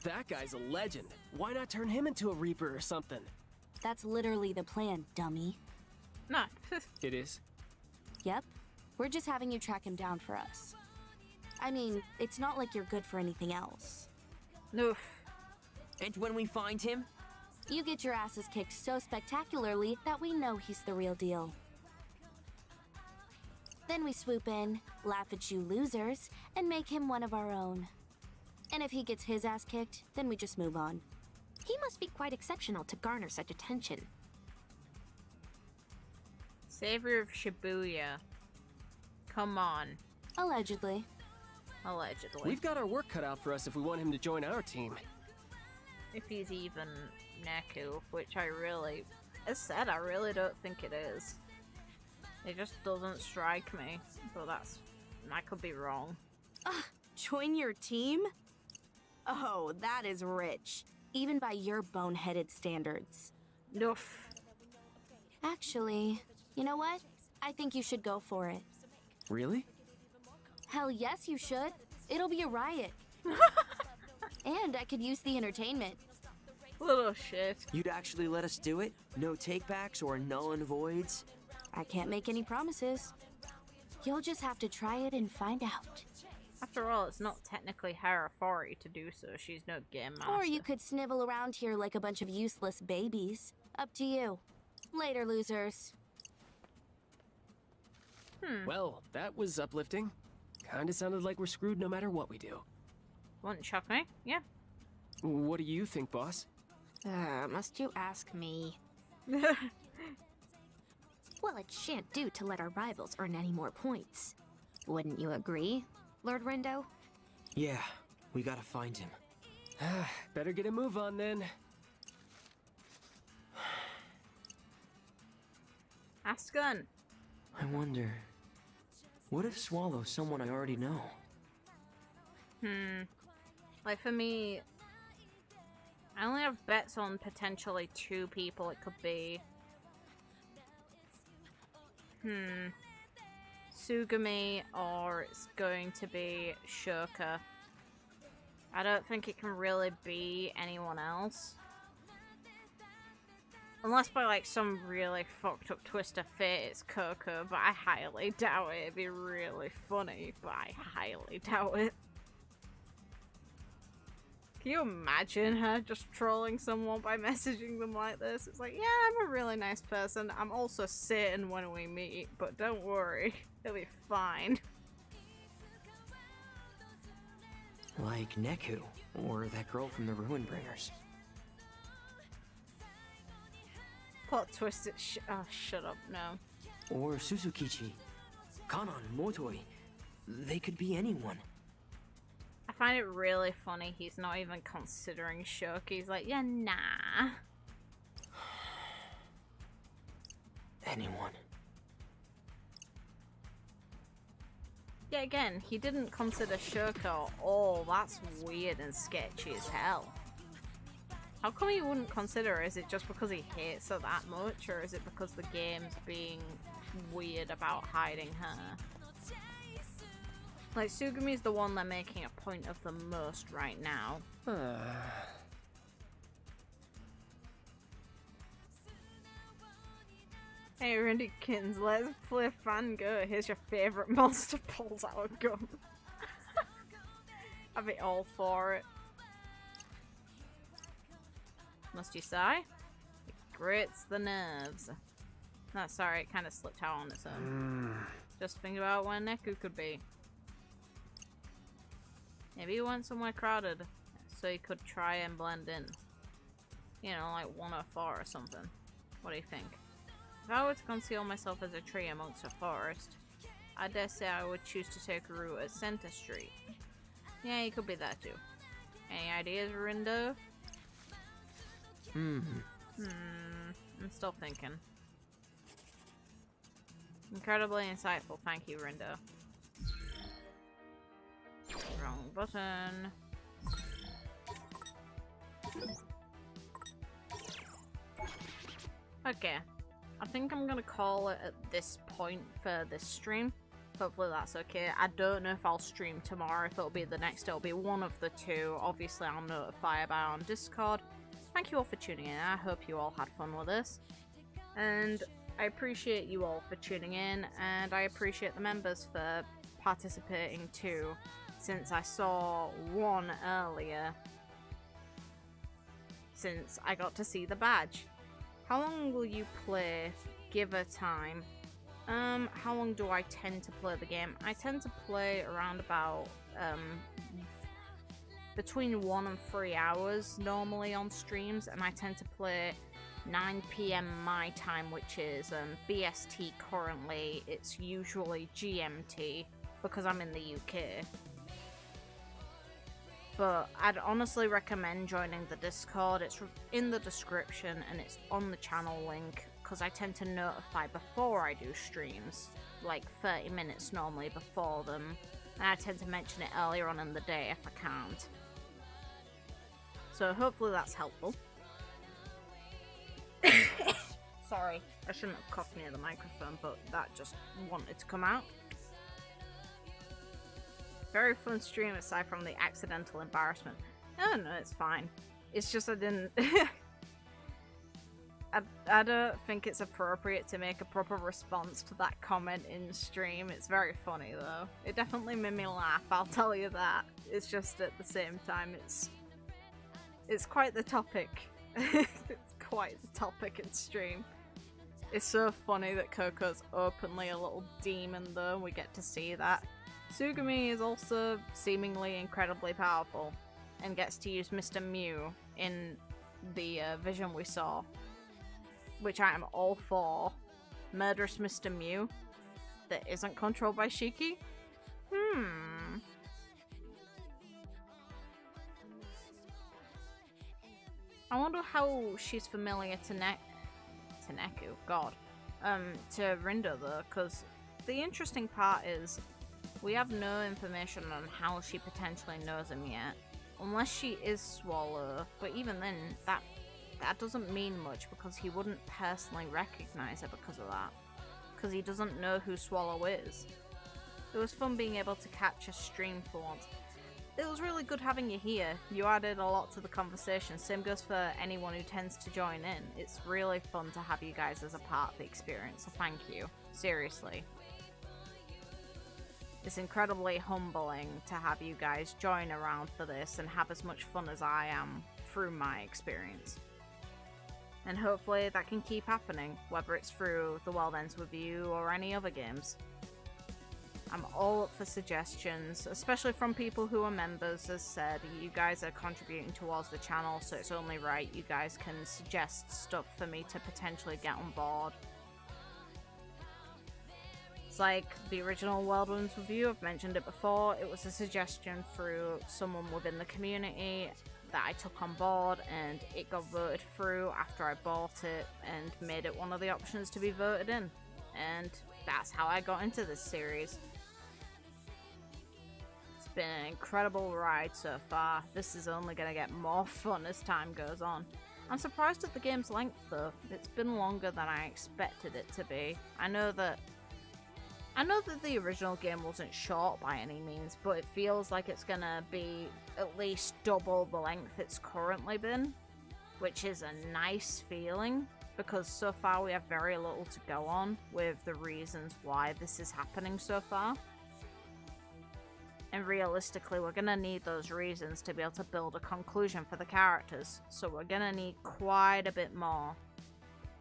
That guy's a legend. Why not turn him into a Reaper or something? That's literally the plan, dummy. No. It is. Yep. We're just having you track him down for us. I mean, it's not like you're good for anything else. Noof. And when we find him, You get your asses kicked so spectacularly that we know he's the real deal. Then we swoop in, laugh at you losers, and make him one of our own. And if he gets his ass kicked, then we just move on. He must be quite exceptional to garner such attention. Savior of Shibuya. Come on. Allegedly. Allegedly. We've got our work cut out for us if we want him to join our team. If he's even Neku, which I really, as said, I really don't think it is. It just doesn't strike me, but I could be wrong. Join your team? Oh, that is rich. Even by your boneheaded standards. Noof. Actually, you know what? I think you should go for it. Really? Hell yes, you should. It'll be a riot. And I could use the entertainment. Little shit. you'd actually let us do it? No takebacks or null and voids? I can't make any promises. You'll just have to try it and find out. After all, it's not technically her authority to do so. She's no game master. Or you could snivel around here like a bunch of useless babies. Up to you. Later, losers. Well, that was uplifting. Kinda sounded like we're screwed no matter what we do. Wouldn't shock me. Yeah. What do you think, boss? Must you ask me? Well, it shan't do to let our rivals earn any more points. Wouldn't you agree, Lord Rindo? Yeah, we gotta find him. Better get a move on then. Askin. I wonder, what if Swallow's someone I already know? Like for me, I only have bets on potentially 2 people it could be. Tsugumi, or it's going to be Shoka. I don't think it can really be anyone else. Unless by like some really fucked up twist of fate it's Coco, but I highly doubt it. It'd be really funny, but I highly doubt it. Can you imagine her just trolling someone by messaging them like this? It's like, yeah, I'm a really nice person. I'm also Satan when we meet, but don't worry. It'll be fine. Like Neku, or that girl from the Ruin Bringers. Plot twist it. Oh, shut up. No. Or Suzukichi. Kanan, Motoi. They could be anyone. I find it really funny he's not even considering Shoki. He's like, yeah, nah. Anyone. Yeah, again, he didn't consider Shoka at all. That's weird and sketchy as hell. How come he wouldn't consider her? Is it just because he hates her that much? Or is it because the game's being weird about hiding her? Like, Tsugumi's the one they're making a point of the most right now. Hey, Randy Kittens, let's play Fan Go. Here's your favourite monster, pulls out a gun. I'd be all for it. Must you sigh? It grates the nerves. No, sorry, it kind of slipped out on its own. Just think about where Neku could be. Maybe he went somewhere crowded, so he could try and blend in. You know, like 104 or something. What do you think? If I were to conceal myself as a tree amongst a forest, I dare say I would choose to take a route at Center Street. Yeah, he could be there too. Any ideas, Rindo? I'm still thinking. Incredibly insightful, thank you, Rindo. Wrong button. Okay. I think I'm gonna call it at this point for this stream. Hopefully that's okay. I don't know if I'll stream tomorrow, if it'll be the next, it'll be one of the two. Obviously I'll notify about on Discord. Thank you all for tuning in. I hope you all had fun with this. And I appreciate you all for tuning in, and I appreciate the members for participating too, since I saw one earlier, since I got to see the badge. How long will you play? Give a time. How long do I tend to play the game? I tend to play around about between 1 and 3 hours normally on streams, and I tend to play 9 PM my time, which is BST currently. It's usually GMT because I'm in the UK. But I'd honestly recommend joining the Discord. It's in the description and it's on the channel link, because I tend to notify before I do streams, like 30 minutes normally before them, and I tend to mention it earlier on in the day if I can't. So hopefully that's helpful. Sorry, I shouldn't have coughed near the microphone, but that just wanted to come out. Very fun stream aside from the accidental embarrassment. Oh no, it's fine. It's just I didn't... I don't think it's appropriate to make a proper response to that comment in stream. It's very funny though. It definitely made me laugh, I'll tell you that. It's just at the same time, it's quite the topic. It's quite the topic in stream. It's so funny that Coco's openly a little demon though, we get to see that. Tsugumi is also seemingly incredibly powerful and gets to use Mr. Mew in the vision we saw, which I am all for. Murderous Mr. Mew that isn't controlled by Shiki? I wonder how she's familiar to Neku, god. To Rindo though, because the interesting part is we have no information on how she potentially knows him yet. Unless she is Swallow, but even then, that doesn't mean much because he wouldn't personally recognize her because of that. Because he doesn't know who Swallow is. It was fun being able to catch a stream for once. It was really good having you here. You added a lot to the conversation. Same goes for anyone who tends to join in. It's really fun to have you guys as a part of the experience, so thank you. Seriously. It's incredibly humbling to have you guys join around for this and have as much fun as I am through my experience. And hopefully that can keep happening, whether it's through The World Ends With You or any other games. I'm all up for suggestions, especially from people who are members. As said, you guys are contributing towards the channel, so it's only right you guys can suggest stuff for me to potentially get on board. It's like the original World Ends With You, I've mentioned it before. It was a suggestion through someone within the community that I took on board, and it got voted through after I bought it and made it one of the options to be voted in. And that's how I got into this series. It's been an incredible ride so far. This is only going to get more fun as time goes on. I'm surprised at the game's length though. It's been longer than I expected it to be. I know that the original game wasn't short by any means, but it feels like it's gonna be at least double the length it's currently been, which is a nice feeling, because so far we have very little to go on with the reasons why this is happening so far. And realistically, we're gonna need those reasons to be able to build a conclusion for the characters, so we're gonna need quite a bit more.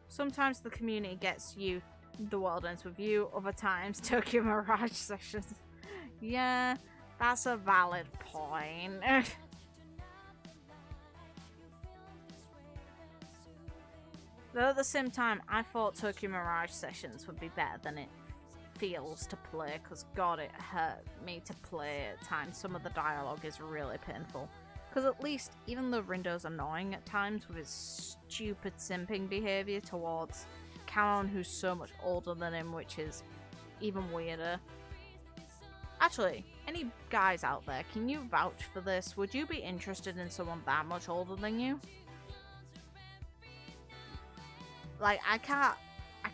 Sometimes the community gets you The World Ends With You, other times Tokyo Mirage sessions. Yeah, that's a valid point. Though at the same time, I thought Tokyo Mirage sessions would be better than it feels to play, because god, it hurt me to play at times. Some of the dialogue is really painful. Because at least, even though Rindo's annoying at times with his stupid simping behaviour towards Cameron, who's so much older than him, which is even weirder. Actually, any guys out there, can you vouch for this? Would you be interested in someone that much older than you? Like, I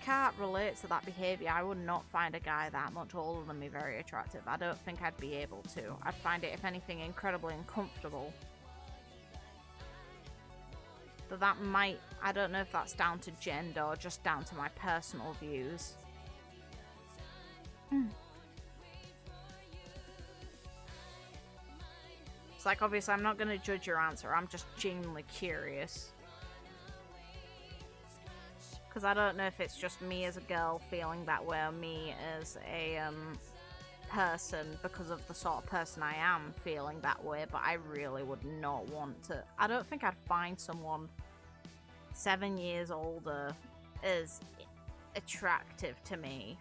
can't relate to that behaviour. I would not find a guy that much older than me very attractive. I don't think I'd be able to. I'd find it, if anything, incredibly uncomfortable. But that might, I don't know if that's down to gender or just down to my personal views. It's like, obviously, I'm not going to judge your answer. I'm just genuinely curious. Because I don't know if it's just me as a girl feeling that way, or me as a person because of the sort of person I am feeling that way, but I really would not want to. I don't think I'd find someone 7 years older as attractive to me.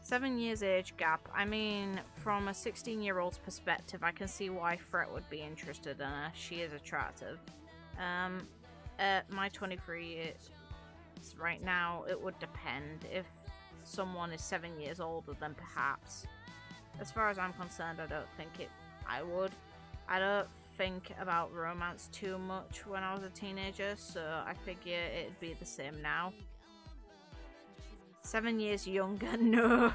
7 years age gap. I mean, from a 16-year-old's perspective, I can see why Fret would be interested in her. She is attractive. At my 23 years right now, it would depend. If someone is 7 years older, then perhaps. As far as I'm concerned, I don't think I would. I don't think about romance too much when I was a teenager, so I figure it'd be the same now. 7 years younger, no.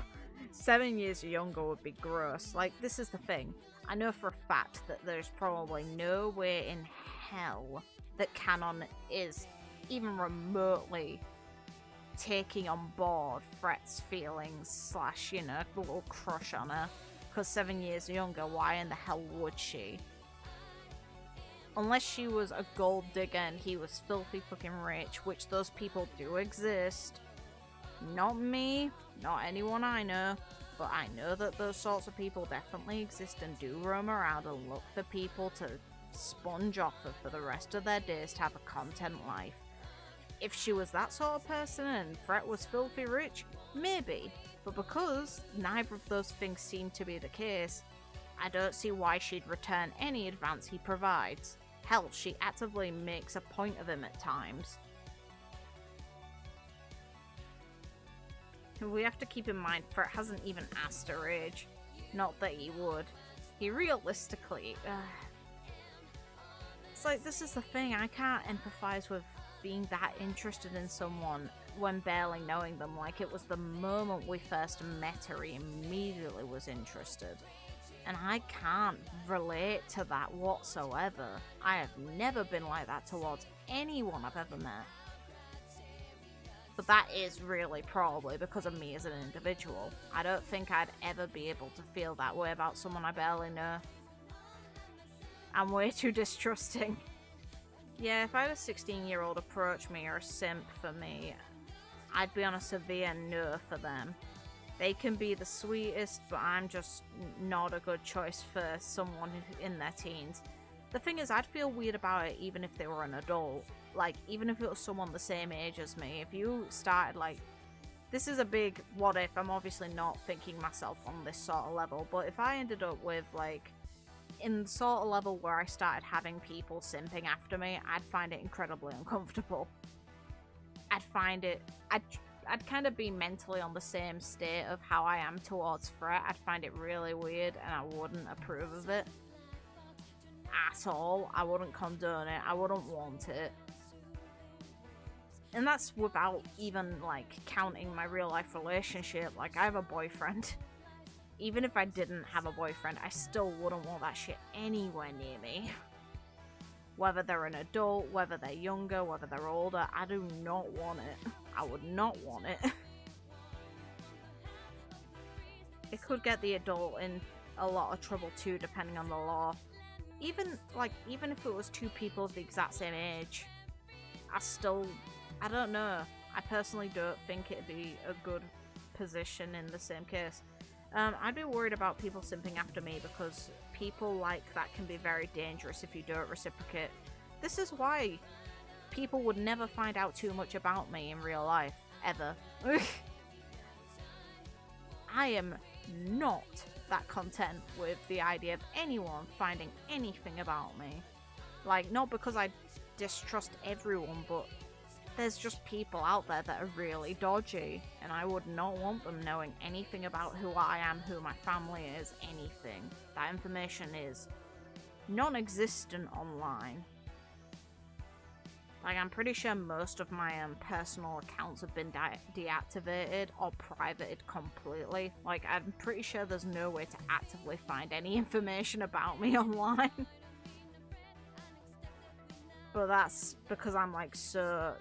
7 years younger would be gross. Like, this is the thing. I know for a fact that there's probably no way in hell that Canon is even remotely taking on board Fret's feelings / you know, a little crush on her. Because 7 years younger, why in the hell would she? Unless she was a gold digger and he was filthy fucking rich, which those people do exist. Not me, not anyone I know, but I know that those sorts of people definitely exist and do roam around and look for people to sponge off of for the rest of their days to have a content life. If she was that sort of person and Fret was filthy rich, maybe, but because neither of those things seem to be the case, I don't see why she'd return any advance he provides. Hell, she actively makes a point of him at times. We have to keep in mind, Fret hasn't even asked her age. Not that he would. He realistically... It's like, this is the thing, I can't empathize with being that interested in someone when barely knowing them. Like, it was the moment we first met her, he immediately was interested. And I can't relate to that whatsoever. I have never been like that towards anyone I've ever met. But that is really probably because of me as an individual. I don't think I'd ever be able to feel that way about someone I barely know. I'm way too distrusting. Yeah, if I had a 16-year-old approach me or a simp for me, I'd be on a severe no for them. They can be the sweetest, but I'm just not a good choice for someone in their teens. The thing is, I'd feel weird about it even if they were an adult. Like, even if it was someone the same age as me, if you started, like, this is a big what if. I'm obviously not thinking myself on this sort of level, but if I ended up with, like, in the sort of level where I started having people simping after me, I'd find it incredibly uncomfortable. I'd find it, I'd kind of be mentally on the same state of how I am towards Fret. I'd find it really weird and I wouldn't approve of it at all. I wouldn't condone it. I wouldn't want it. And that's without even, like, counting my real life relationship. Like, I have a boyfriend. Even if I didn't have a boyfriend, I still wouldn't want that shit anywhere near me. Whether they're an adult, whether they're younger, whether they're older, I do not want it. I would not want it. It could get the adult in a lot of trouble too, depending on the law. Even if it was two people of the exact same age, I don't know. I personally don't think it'd be a good position in the same case. I'd be worried about people simping after me because people like that can be very dangerous if you don't reciprocate. This is why people would never find out too much about me in real life, ever. I am not that content with the idea of anyone finding anything about me. Like, not because I distrust everyone, but there's just people out there that are really dodgy, and I would not want them knowing anything about who I am, who my family is, anything. That information is non-existent online. Like, I'm pretty sure most of my personal accounts have been deactivated or privated completely. Like, I'm pretty sure there's no way to actively find any information about me online. But that's because I'm like so...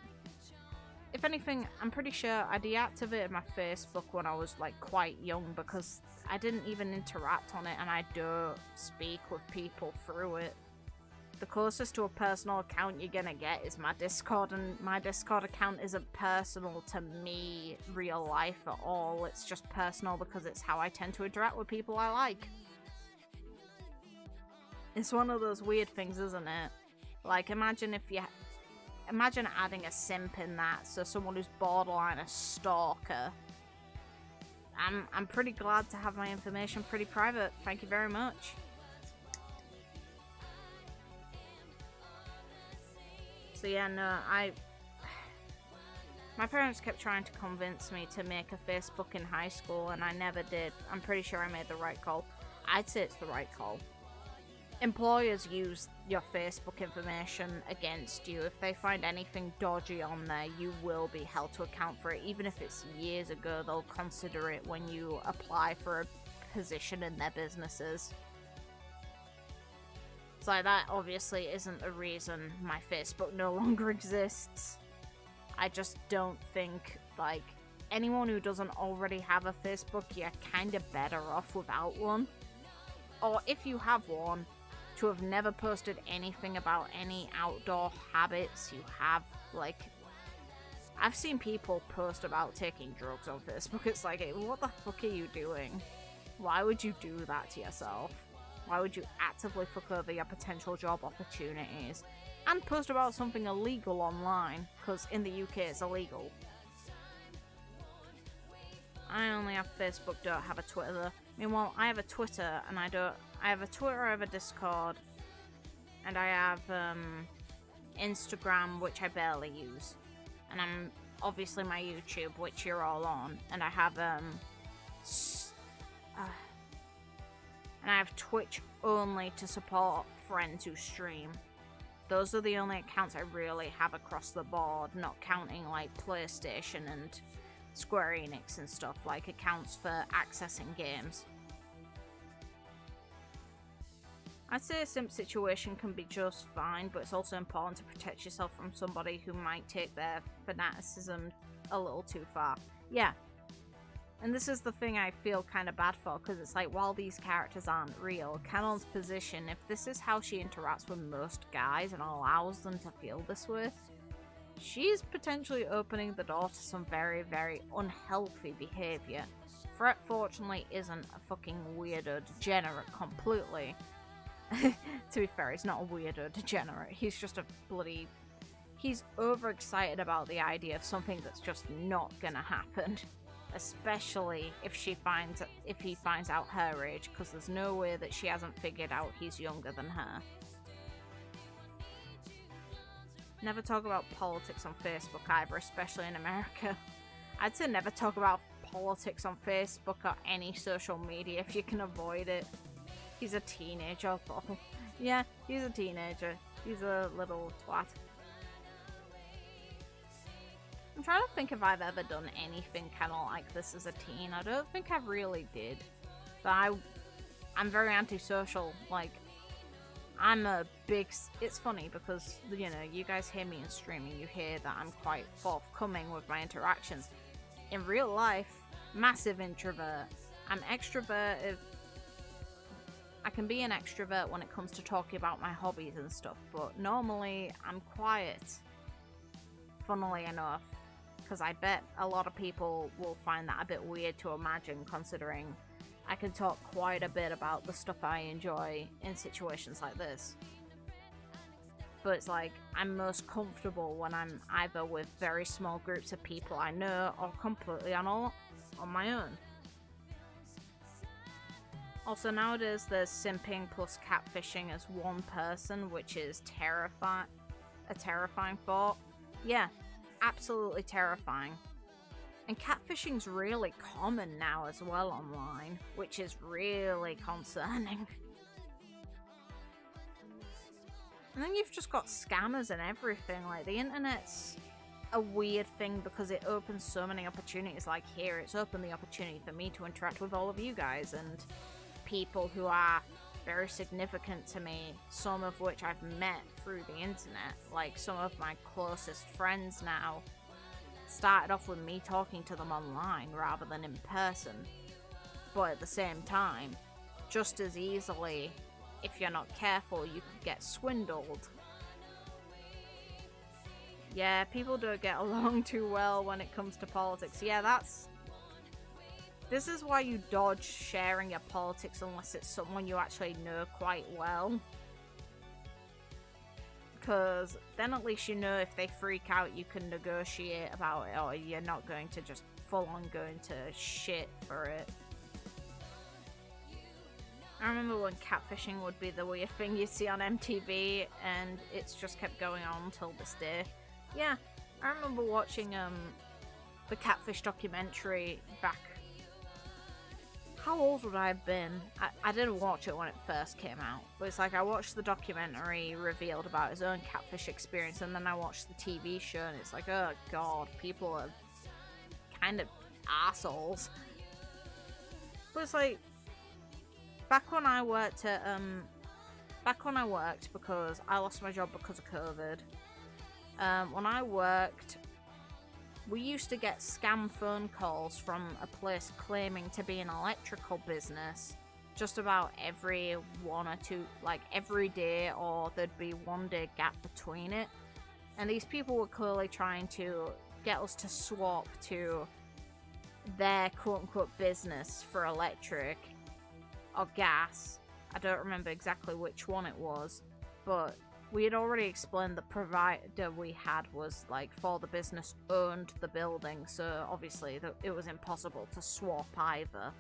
If anything, I'm pretty sure I deactivated my Facebook when I was like quite young because I didn't even interact on it and I don't speak with people through it. The closest to a personal account you're gonna get is my Discord, and my Discord account isn't personal to me real life at all. It's just personal because it's how I tend to interact with people I like. It's one of those weird things, isn't it? Like, imagine adding a simp in that, so someone who's borderline a stalker. I'm pretty glad to have my information pretty private. Thank you very much. So yeah, no, my parents kept trying to convince me to make a Facebook in high school, and I never did. I'm pretty sure I made the right call. I'd say it's the right call. Employers use your Facebook information against you. If they find anything dodgy on there, you will be held to account for it. Even if it's years ago, they'll consider it when you apply for a position in their businesses. So that obviously isn't the reason my Facebook no longer exists. I just don't think, like, anyone who doesn't already have a Facebook, you're kind of better off without one. Or if you have one, to have never posted anything about any outdoor habits you have. Like, I've seen people post about taking drugs on Facebook. It's like, what the fuck are you doing? Why would you do that to yourself? Why would you actively fuck over your potential job opportunities and post about something illegal online? Because in the UK it's illegal. I only have Facebook, don't have a Twitter though. Meanwhile, I have a Twitter and I have a Twitter, I have a Discord, and I have Instagram, which I barely use. And I'm obviously my YouTube, which you're all on, and I have and I have Twitch only to support friends who stream. Those are the only accounts I really have across the board, not counting like PlayStation and Square Enix and stuff, like accounts for accessing games. I'd say a simp situation can be just fine, but it's also important to protect yourself from somebody who might take their fanaticism a little too far. Yeah. And this is the thing I feel kind of bad for, because it's like, while these characters aren't real, Canon's position, if this is how she interacts with most guys and allows them to feel this way, she's potentially opening the door to some very, very unhealthy behavior. Fred, fortunately, isn't a fucking weirdo degenerate completely. To be fair, he's not a weirdo degenerate. He's just a bloody... He's overexcited about the idea of something that's just not gonna happen. Especially if he finds out her age, because there's no way that she hasn't figured out he's younger than her. Never talk about politics on Facebook either, especially in America. I'd say never talk about politics on Facebook or any social media if you can avoid it. He's a teenager, though. Yeah, he's a teenager. He's a little twat. I'm trying to think if I've ever done anything kind of like this as a teen. I don't think I really did. But I'm very antisocial. Like, I'm a big... It's funny because, you know, you guys hear me in streaming. You hear that I'm quite forthcoming with my interactions. In real life, massive introvert. I'm extroverted. I can be an extrovert when it comes to talking about my hobbies and stuff. But normally, I'm quiet. Funnily enough. Because I bet a lot of people will find that a bit weird to imagine, considering I can talk quite a bit about the stuff I enjoy in situations like this. But it's like, I'm most comfortable when I'm either with very small groups of people I know or completely on my own. Also, nowadays there's simping plus catfishing as one person, which is a terrifying thought. Yeah. Absolutely terrifying. And catfishing's really common now as well online, which is really concerning. And then you've just got scammers and everything. Like, the internet's a weird thing because it opens so many opportunities. Like here, it's opened the opportunity for me to interact with all of you guys and people who are very significant to me, some of which I've met through the internet. Like, some of my closest friends now started off with me talking to them online rather than in person. But at the same time, just as easily, if you're not careful, you could get swindled. Yeah, people don't get along too well when it comes to politics. Yeah, this is why you dodge sharing your politics unless it's someone you actually know quite well. Because then at least you know if they freak out, you can negotiate about it, or you're not going to just full on go into shit for it. I remember when catfishing would be the weird thing you see on MTV, and it's just kept going on until this day. Yeah, I remember watching the Catfish documentary back. How old would I have been? I didn't watch it when it first came out, but it's like I watched the documentary revealed about his own catfish experience, and then I watched the TV show, and it's like, oh god, people are kind of assholes. But it's like, back when I worked because I lost my job because of COVID. When I worked, we used to get scam phone calls from a place claiming to be an electrical business just about every one or two, like every day, or there'd be 1 day gap between it. And these people were clearly trying to get us to swap to their quote-unquote business for electric or gas. I don't remember exactly which one it was, but we had already explained the provider we had was like for the business owned the building, so obviously it was impossible to swap either.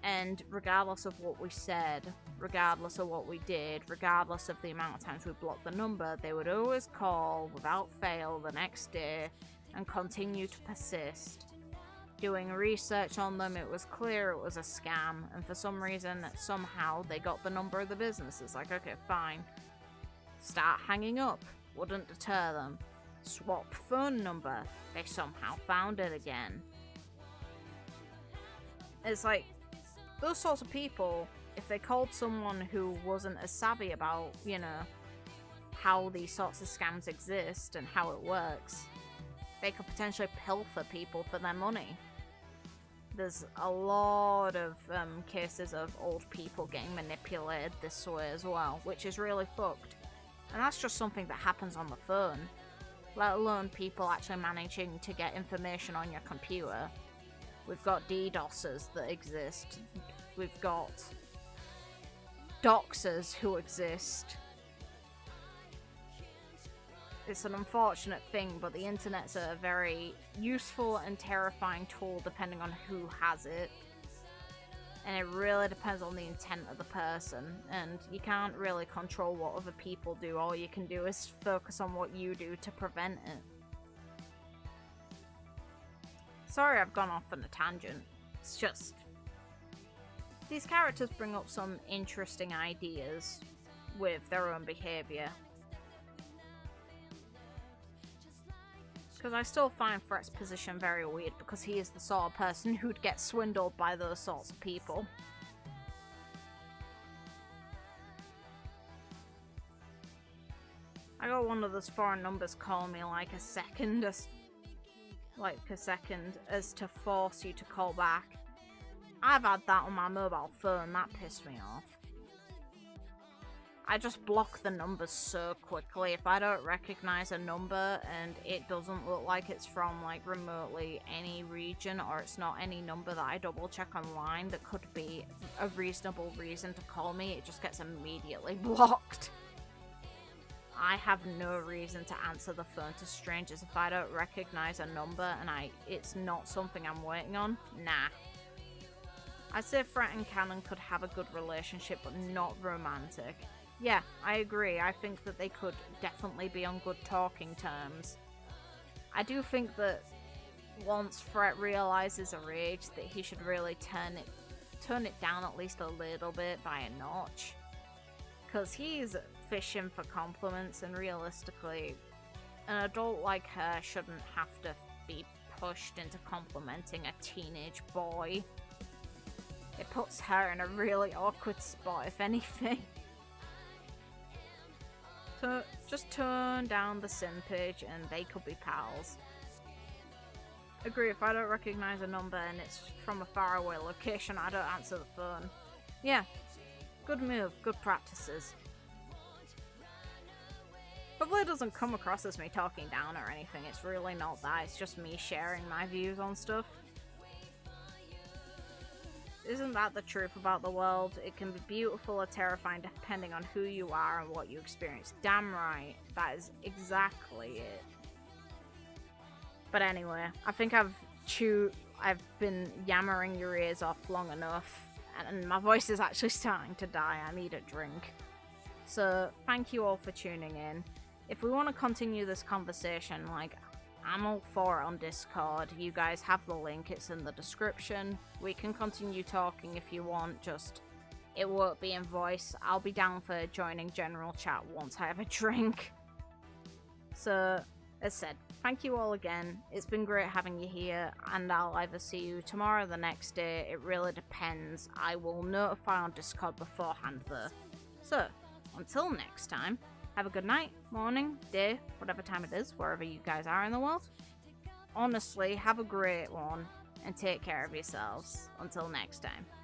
And regardless of what we said, regardless of what we did, regardless of the amount of times we blocked the number, they would always call without fail the next day and continue to persist. Doing research on them, it was clear it was a scam, and for some reason, somehow they got the number of the business. It's like, okay, fine. Start hanging up. Wouldn't deter them. Swap phone number. They somehow found it again. It's like, those sorts of people, if they called someone who wasn't as savvy about, you know, how these sorts of scams exist and how it works, they could potentially pilfer people for their money. There's a lot of cases of old people getting manipulated this way as well, which is really fucked. And that's just something that happens on the phone, let alone people actually managing to get information on your computer. We've got DDoSers that exist. We've got doxers who exist. It's an unfortunate thing, but the internet's a very useful and terrifying tool depending on who has it. And it really depends on the intent of the person, and you can't really control what other people do. All you can do is focus on what you do to prevent it. Sorry I've gone off on a tangent. It's just, these characters bring up some interesting ideas with their own behaviour. Because I still find Fret's position very weird, because he is the sort of person who'd get swindled by those sorts of people. I got one of those foreign numbers call me like a second as to force you to call back. I've had that on my mobile phone, that pissed me off. I just block the numbers so quickly. If I don't recognize a number and it doesn't look like it's from like remotely any region, or it's not any number that I double check online that could be a reasonable reason to call me, it just gets immediately blocked. I have no reason to answer the phone to strangers if I don't recognize a number and it's not something I'm waiting on. Nah. I'd say Fret and Canon could have a good relationship, but not romantic. Yeah, I agree. I think that they could definitely be on good talking terms. I do think that once Fret realizes her age, that he should really turn it down at least a little bit by a notch. Because he's fishing for compliments, and realistically, an adult like her shouldn't have to be pushed into complimenting a teenage boy. It puts her in a really awkward spot, if anything. So just turn down the simpage and they could be pals. Agree, if I don't recognize a number and it's from a faraway location, I don't answer the phone. Yeah, good move, good practices. Hopefully it doesn't come across as me talking down or anything, it's really not that, it's just me sharing my views on stuff. Isn't that the truth about the world? It can be beautiful or terrifying depending on who you are and what you experience. Damn right, that is exactly it. But anyway, I think I've been yammering your ears off long enough, and my voice is actually starting to die. I need a drink. So, thank you all for tuning in. If we want to continue this conversation, like, I'm all for it on Discord. You guys have the link, it's in the description. We can continue talking if you want, just it won't be in voice. I'll be down for joining general chat once I have a drink. So, as said, thank you all again. It's been great having you here, and I'll either see you tomorrow or the next day. It really depends. I will notify on Discord beforehand though. So, until next time, have a good night, morning, day, whatever time it is, wherever you guys are in the world. Honestly, have a great one, and take care of yourselves. Until next time.